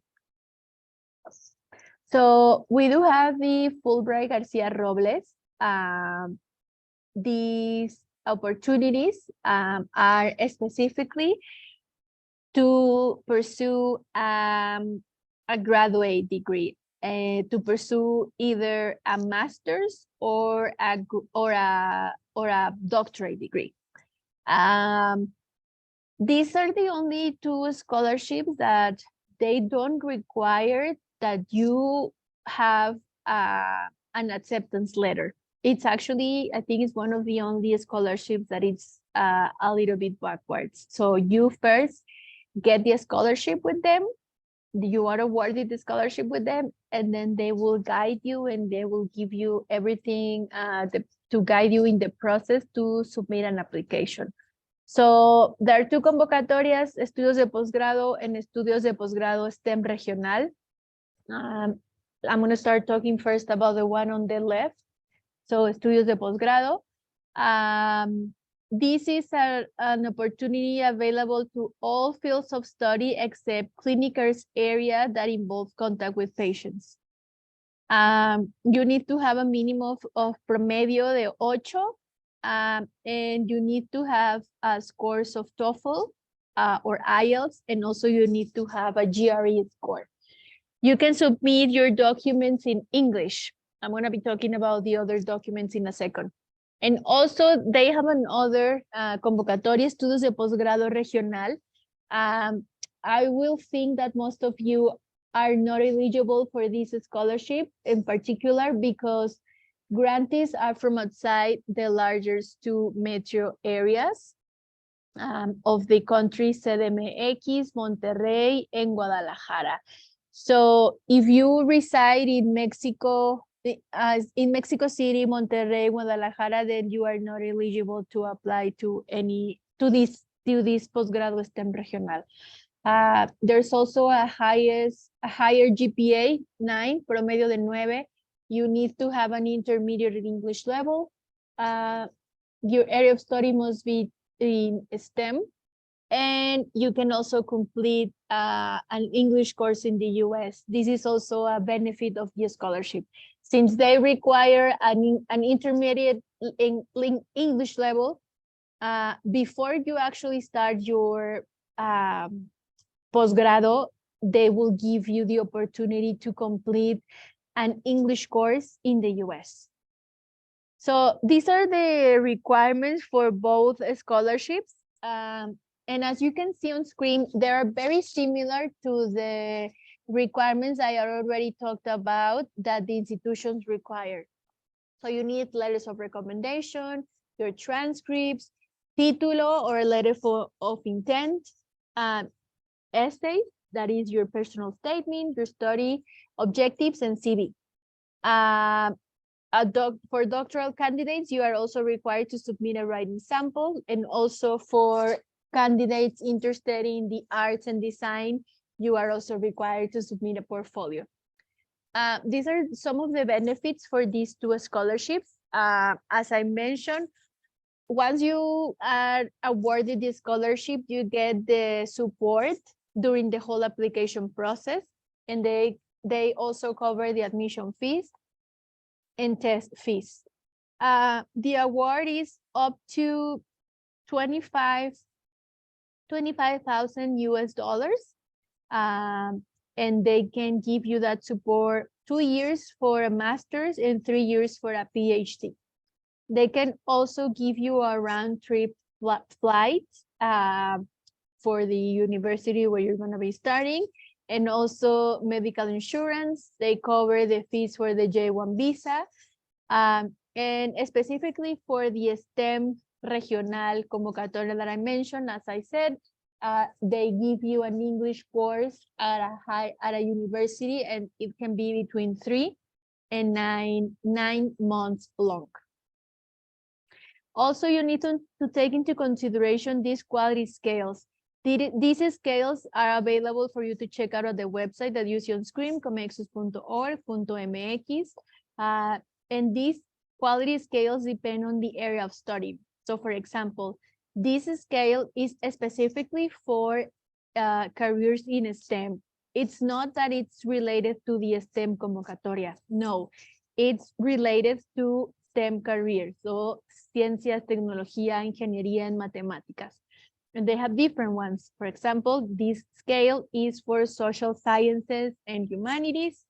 So we do have the Fulbright Garcia Robles. These opportunities are specifically to pursue a graduate degree, to pursue either a master's or a doctorate degree. These are the only two scholarships that they don't require that you have an acceptance letter. It's actually, I think it's one of the only scholarships that it's a little bit backwards. So you first get the scholarship with them, you are awarded the scholarship with them, and then they will guide you and they will give you everything to guide you in the process to submit an application. So there are two convocatorias, estudios de posgrado and estudios de posgrado STEM regional. I'm going to start talking first about the one on the left. So estudios de posgrado. This is an opportunity available to all fields of study except clinical area that involves contact with patients. You need to have a minimum of promedio de 8, and you need to have scores of TOEFL or IELTS, and also you need to have a GRE score. You can submit your documents in English. I'm going to be talking about the other documents in a second. And also they have another convocatoria, estudios de posgrado regional. I will think that most of you are not eligible for this scholarship in particular because grantees are from outside the largest two metro areas of the country, CDMX, Monterrey, and Guadalajara. So if you reside in Mexico City, Monterrey, Guadalajara, then you are not eligible to apply to this posgrado STEM regional. There's also a higher GPA, 9, promedio de 9. You need to have an intermediate English level. Your area of study must be in STEM. And you can also complete an English course in the US. This is also a benefit of the scholarship. Since they require an intermediate English level, before you actually start your postgrado, they will give you the opportunity to complete an English course in the US. So these are the requirements for both scholarships. And as you can see on screen, they are very similar to the requirements I already talked about that the institutions require. So you need letters of recommendation, your transcripts, título or letter of intent, essays, that is your personal statement, your study objectives, and CV. For doctoral candidates, you are also required to submit a writing sample, and also for candidates interested in the arts and design, you are also required to submit a portfolio. These are some of the benefits for these two scholarships. As I mentioned, once you are awarded the scholarship, you get the support during the whole application process, and they also cover the admission fees and test fees. The award is up to $25,000 US, and they can give you that support 2 years for a master's and 3 years for a PhD. They can also give you a round trip flight for the university where you're going to be starting, and also medical insurance. They cover the fees for the J1 visa, and specifically for the STEM regional convocatoria that I mentioned, as I said, they give you an English course at a university, and it can be between 3 and 9 months long. Also, you need to take into consideration these quality scales. These scales are available for you to check out on the website that you see on screen, comexus.org.mx. And these quality scales depend on the area of study. So for example, this scale is specifically for careers in STEM. It's not that it's related to the STEM convocatoria. No, it's related to STEM careers. So ciencias, tecnología, ingeniería, and matemáticas. And they have different ones. For example, this scale is for social sciences and humanities.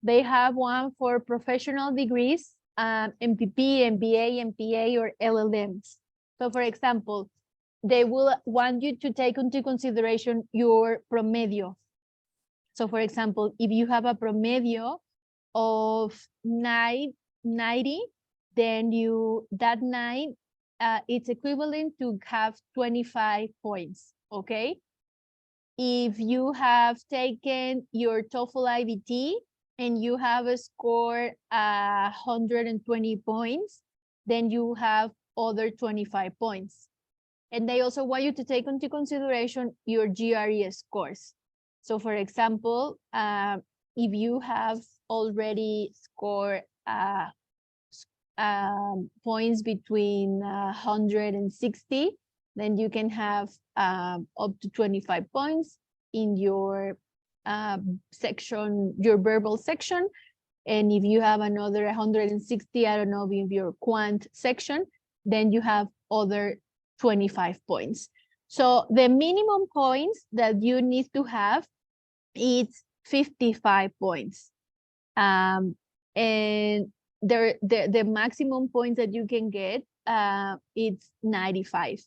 They have one for professional degrees, MPP, MBA, MPA, or LLMs. So for example, they will want you to take into consideration your promedio. So for example, if you have a promedio of 90, then that 9, it's equivalent to have 25 points, okay? If you have taken your TOEFL IBT and you have a score 120 points, then you have other 25 points. And they also want you to take into consideration your GRE scores. So for example, if you have already scored points between 160, then you can have up to 25 points in your section, your verbal section. And if you have another 160, I don't know, in your quant section, then you have other 25 points. So the minimum points that you need to have is 55 points. And the maximum points that you can get, it's 95.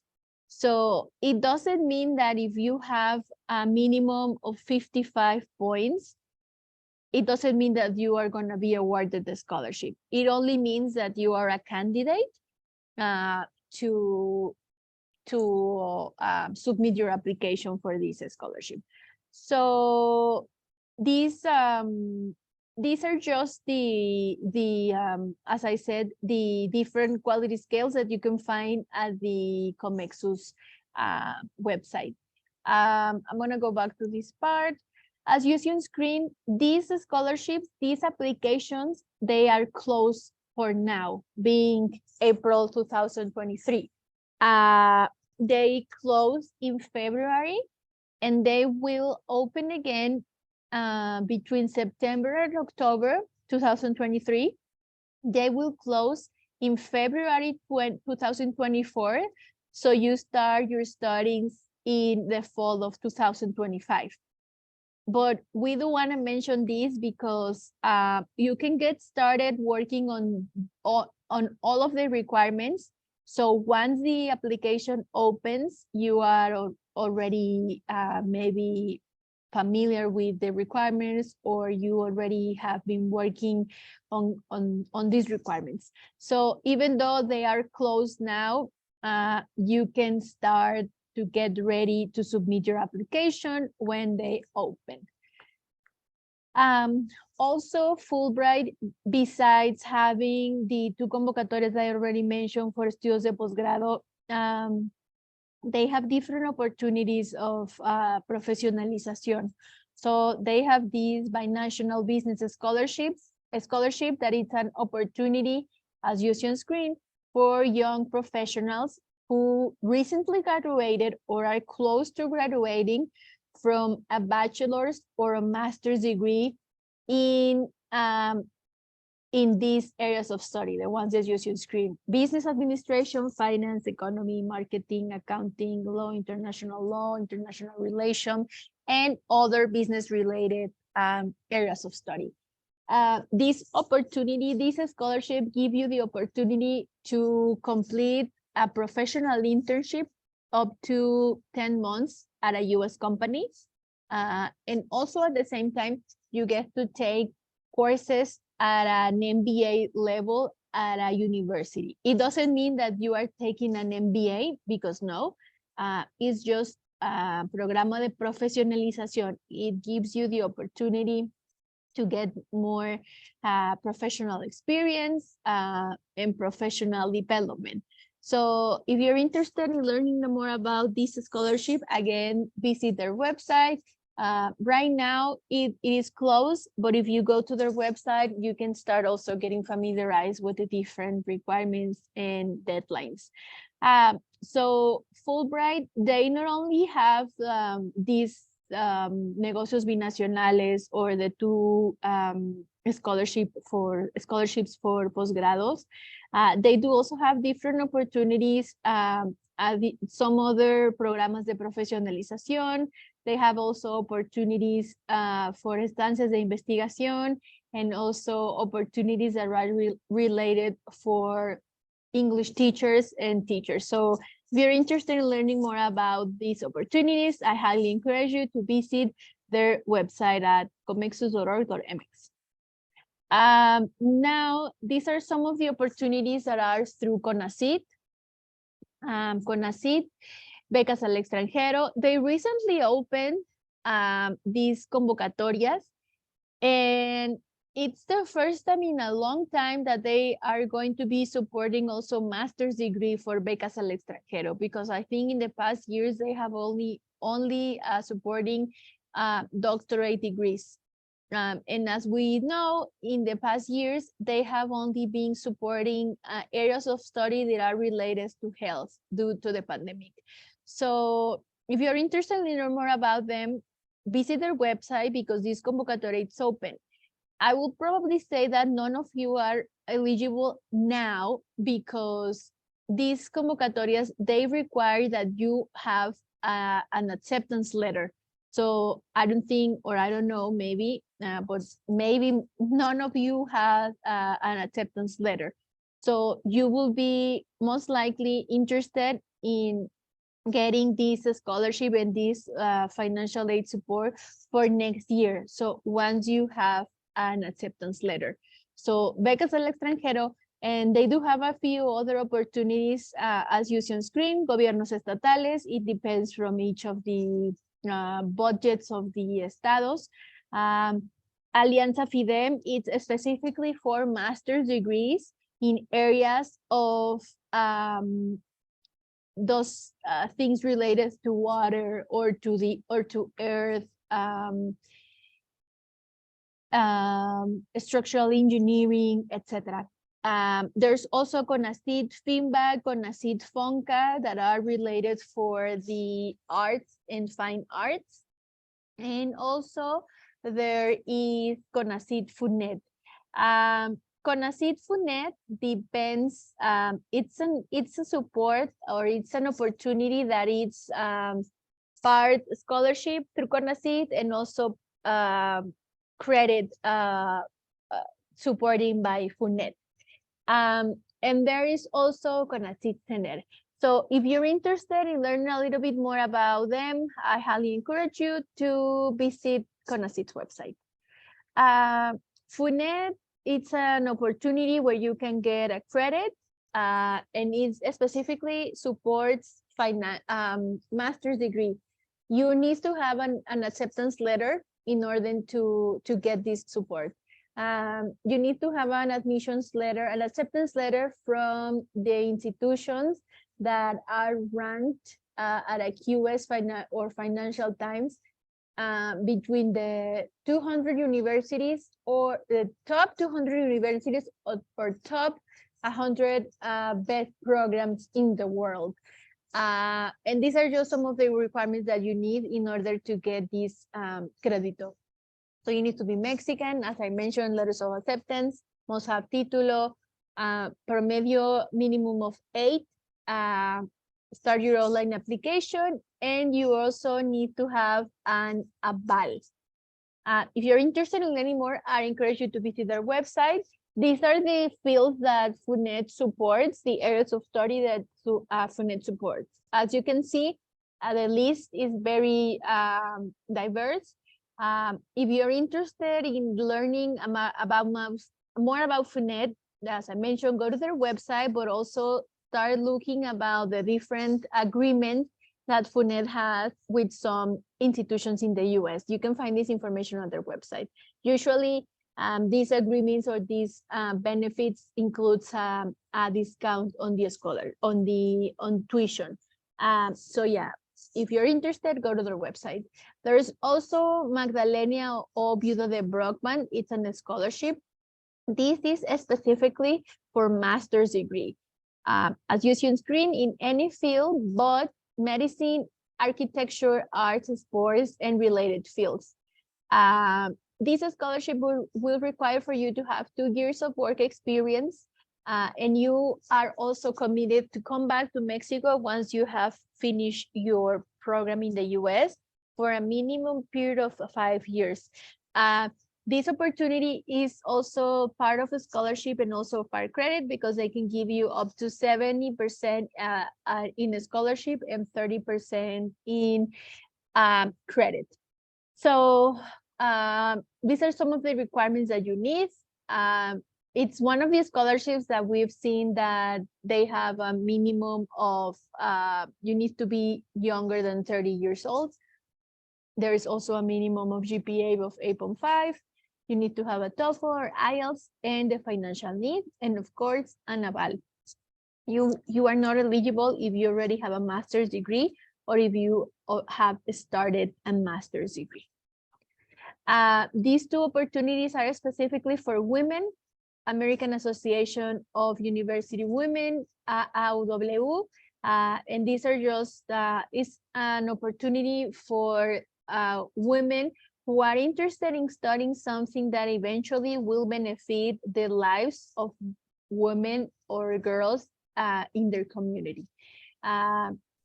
So it doesn't mean that if you have a minimum of 55 points, it doesn't mean that you are going to be awarded the scholarship. It only means that you are a candidate to submit your application for this scholarship. So these are just the as I said, the different quality scales that you can find at the Comexus website. I'm gonna go back to this part. As you see on screen, these scholarships, these applications, they are closed for now, being April 2023. They close in February, and they will open again between September and October 2023. They will close in February 2024. So you start your studies in the fall of 2025. But we do want to mention this because you can get started working on all of the requirements. So once the application opens, you are already maybe familiar with the requirements, or you already have been working on these requirements. So even though they are closed now, you can start to get ready to submit your application when they open. Also, Fulbright, besides having the 2 convocatorias I already mentioned for estudios de posgrado, they have different opportunities of professionalización. So they have these binational business scholarships, a scholarship that is an opportunity, as you see on screen, for young professionals who recently graduated or are close to graduating from a bachelor's or a master's degree in these areas of study, the ones that you see on screen: business administration, finance, economy, marketing, accounting, law, international relations, and other business-related areas of study. This opportunity, this scholarship, give you the opportunity to complete a professional internship up to 10 months at a US company. And also at the same time, you get to take courses at an MBA level at a university. It doesn't mean that you are taking an MBA, because no, it's just a programa de profesionalización. It gives you the opportunity to get more professional experience and professional development. So if you're interested in learning more about this scholarship, again, visit their website. Right now, it is closed, but if you go to their website, you can start also getting familiarized with the different requirements and deadlines. So Fulbright, they not only have these negocios binacionales, or the 2 scholarships for posgrados. They do also have different opportunities, some other programas de profesionalización. They have also opportunities for estancias de investigación, and also opportunities that are related for English teachers and teachers. So if you're interested in learning more about these opportunities, I highly encourage you to visit their website at comexus.org.mx. Now, these are some of the opportunities that are through CONACYT. CONACYT, Becas al Extranjero, they recently opened these convocatorias, and it's the first time in a long time that they are going to be supporting also master's degree for Becas al Extranjero, because I think in the past years they have only supporting doctorate degrees. And as we know, in the past years, they have only been supporting areas of study that are related to health due to the pandemic. So if you're interested in learning more about them, visit their website, because this convocatoria is open. I will probably say that none of you are eligible now, because these convocatorias, they require that you have an acceptance letter. So I don't think, or I don't know, maybe, but maybe none of you have an acceptance letter. So you will be most likely interested in getting this scholarship and this financial aid support for next year. So once you have an acceptance letter. So Becas al Extranjero, and they do have a few other opportunities as you see on screen: gobiernos estatales. It depends from each of the budgets of the estados. Alianza FIDEM, it's specifically for master's degrees in areas of those things related to water or to earth, structural engineering, etc. There's also CONACYT FINBA, CONACYT FONCA that are related for the arts and fine arts. And also there is CONACYT FUNED. CONACYT FUNED depends, it's a support, or it's an opportunity that it's part scholarship through CONACYT, and also credit supporting by FUNED. And there is also CONACYT Center. So if you're interested in learning a little bit more about them, I highly encourage you to visit CONACYT's website. FUNED, it's an opportunity where you can get a credit, and it specifically supports master's degree. You need to have an acceptance letter in order to get this support. You need to have an admissions letter, an acceptance letter from the institutions that are ranked at a QS or Financial Times between the 200 universities, or the top 200 universities, or top 100 best programs in the world. And these are just some of the requirements that you need in order to get this crédito. So you need to be Mexican, as I mentioned, letters of acceptance, must have título, promedio minimum of 8, start your online application, and you also need to have an aval. If you're interested in learning more, I encourage you to visit their website. These are the fields that FUNED supports, the areas of study that FUNED supports. As you can see, the list is very diverse. If you're interested in learning more about FUNED, as I mentioned, go to their website, but also start looking about the different agreements that FUNED has with some institutions in the US. You can find this information on their website. Usually, these agreements or these benefits includes a discount on the on tuition. So yeah, if you're interested, go to their website. There's also Magdalena o Viuda de Brockman. It's a scholarship. This is specifically for master's degree. As you see on screen, in any field, but medicine, architecture, arts, sports, and related fields. This scholarship will require for you to have 2 years of work experience, and you are also committed to come back to Mexico once you have finished your program in the US for a minimum period of 5 years. This opportunity is also part of the scholarship and also part credit, because they can give you up to 70% in a scholarship and 30% in credit. So these are some of the requirements that you need. It's one of the scholarships that we've seen that they have a minimum of, you need to be younger than 30 years old. There is also a minimum of GPA of 8.5. You need to have a TOEFL or IELTS and the financial need, and of course, an aval. You are not eligible if you already have a master's degree or if you have started a master's degree. These 2 opportunities are specifically for women. American Association of University Women, AUW, and these are just, is an opportunity for women who are interested in studying something that eventually will benefit the lives of women or girls in their community.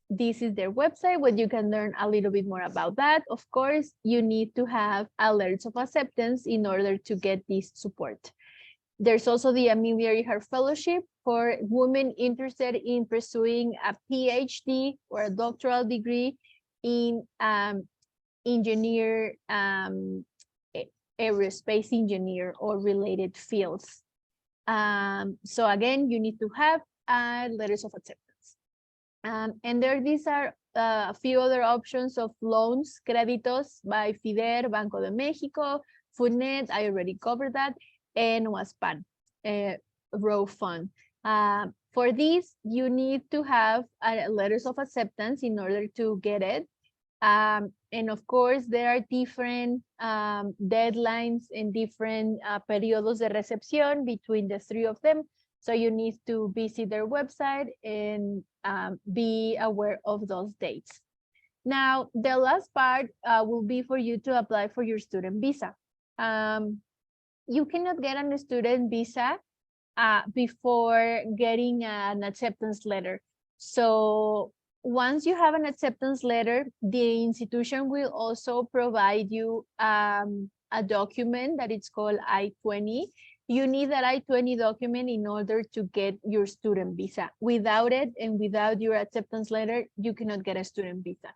This is their website where you can learn a little bit more about that. Of course, you need to have alerts of acceptance in order to get this support. There's also the Amelia Earhart Fellowship for women interested in pursuing a PhD or a doctoral degree in aerospace engineer or related fields. So again, you need to have letters of acceptance. And these are a few other options of loans, créditos by FIDER, Banco de México, FUNED, I already covered that, and WASPAN, Row Fund. For this, you need to have letters of acceptance in order to get it. And of course, there are different deadlines and different periodos de recepción between the three of them. So you need to visit their website and be aware of those dates. Now, the last part will be for you to apply for your student visa. You cannot get a student visa before getting an acceptance letter. So once you have an acceptance letter, the institution will also provide you a document that it's called I-20. You need that I-20 document in order to get your student visa. Without it and without your acceptance letter, you cannot get a student visa.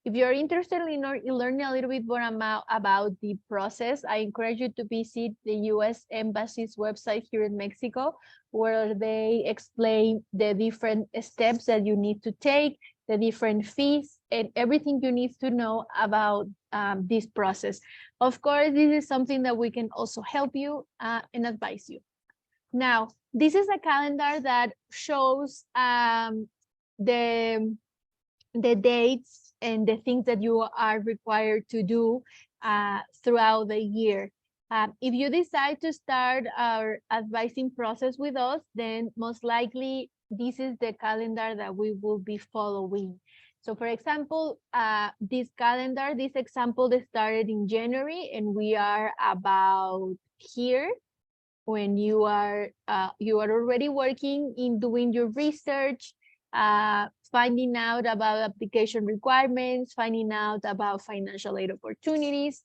If you're interested in learning a little bit more about the process, I encourage you to visit the U.S. Embassy's website here in Mexico, where they explain the different steps that you need to take, the different fees, and everything you need to know about this process. Of course, this is something that we can also help you and advise you. Now, this is a calendar that shows the dates and the things that you are required to do throughout the year. If you decide to start our advising process with us, then most likely this is the calendar that we will be following. So for example, this example that started in January, and we are about here when you are already working in doing your research, finding out about application requirements, finding out about financial aid opportunities,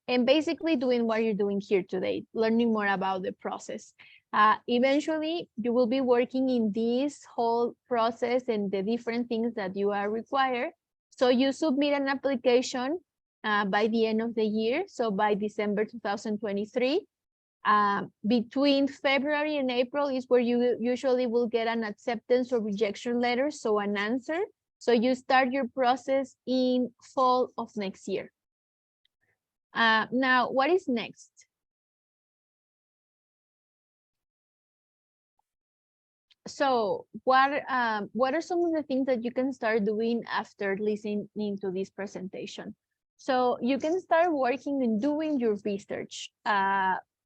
and basically doing what you're doing here today, learning more about the process. Eventually, you will be working in this whole process and the different things that you are required. So you submit an application by the end of the year, so by December 2023. Between February and April is where you usually will get an acceptance or rejection letter, so an answer. So you start your process in fall of next year. Now, what is next? So what are some of the things that you can start doing after listening to this presentation? So you can start working and doing your research.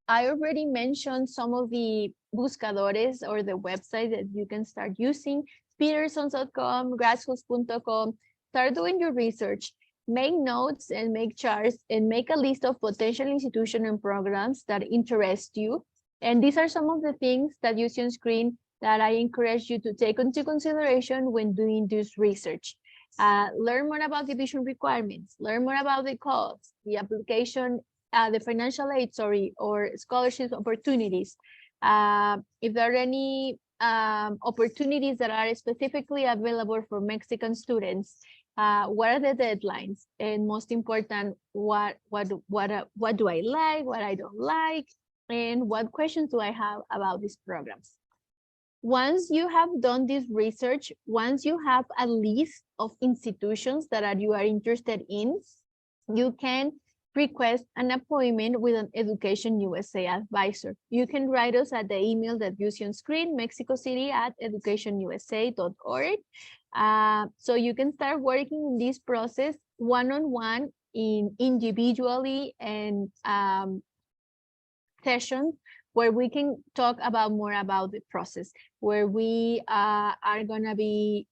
I already mentioned some of the buscadores or the website that you can start using, petersons.com, gradschools.com. Start doing your research, make notes and make charts and make a list of potential institutions and programs that interest you. And these are some of the things that you see on screen that I encourage you to take into consideration when doing this research. Learn more about division requirements, learn more about the costs, the application, the financial aid, or scholarships opportunities. If there are any opportunities that are specifically available for Mexican students, what are the deadlines? And most important, what do I like, what I don't like, and what questions do I have about these programs? Once you have done this research, once you have a list of institutions that you are interested in, you can request an appointment with an Education USA advisor. You can write us at the email that you see on screen, mexicocity@educationusa.org. So you can start working in this process one-on-one, individually, and sessions where we can talk about more about the process, where we are gonna be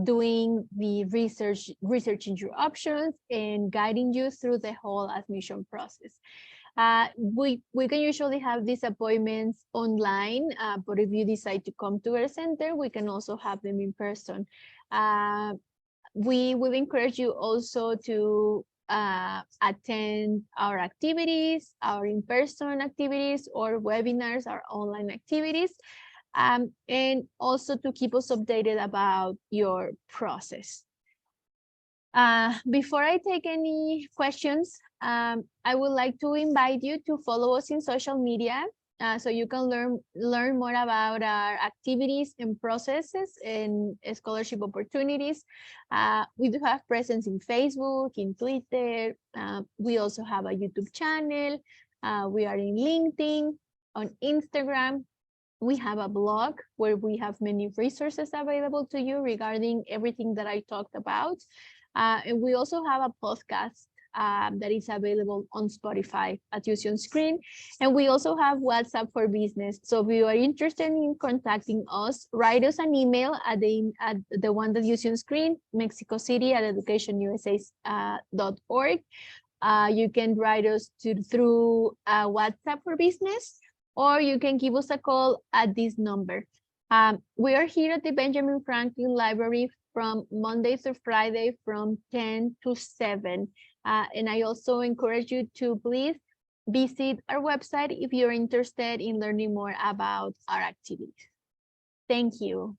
doing the researching your options and guiding you through the whole admission process. We can usually have these appointments online, but if you decide to come to our center, we can also have them in person. We will encourage you also to attend our activities, our in-person activities, or webinars, our online activities. And also to keep us updated about your process. Before I take any questions, I would like to invite you to follow us in social media so you can learn more about our activities and processes and scholarship opportunities. We do have presence in Facebook, in Twitter. We also have a YouTube channel. We are in LinkedIn, on Instagram. We have a blog where we have many resources available to you regarding everything that I talked about. And we also have a podcast that is available on Spotify at Use Your Screen. And we also have WhatsApp for Business. So if you are interested in contacting us, write us an email at the one that you see on screen, Mexico City at educationusa.org. You can write us through WhatsApp for Business, or you can give us a call at this number. We are here at the Benjamin Franklin Library from Monday through Friday from 10 to 7. And I also encourage you to please visit our website if you're interested in learning more about our activities. Thank you.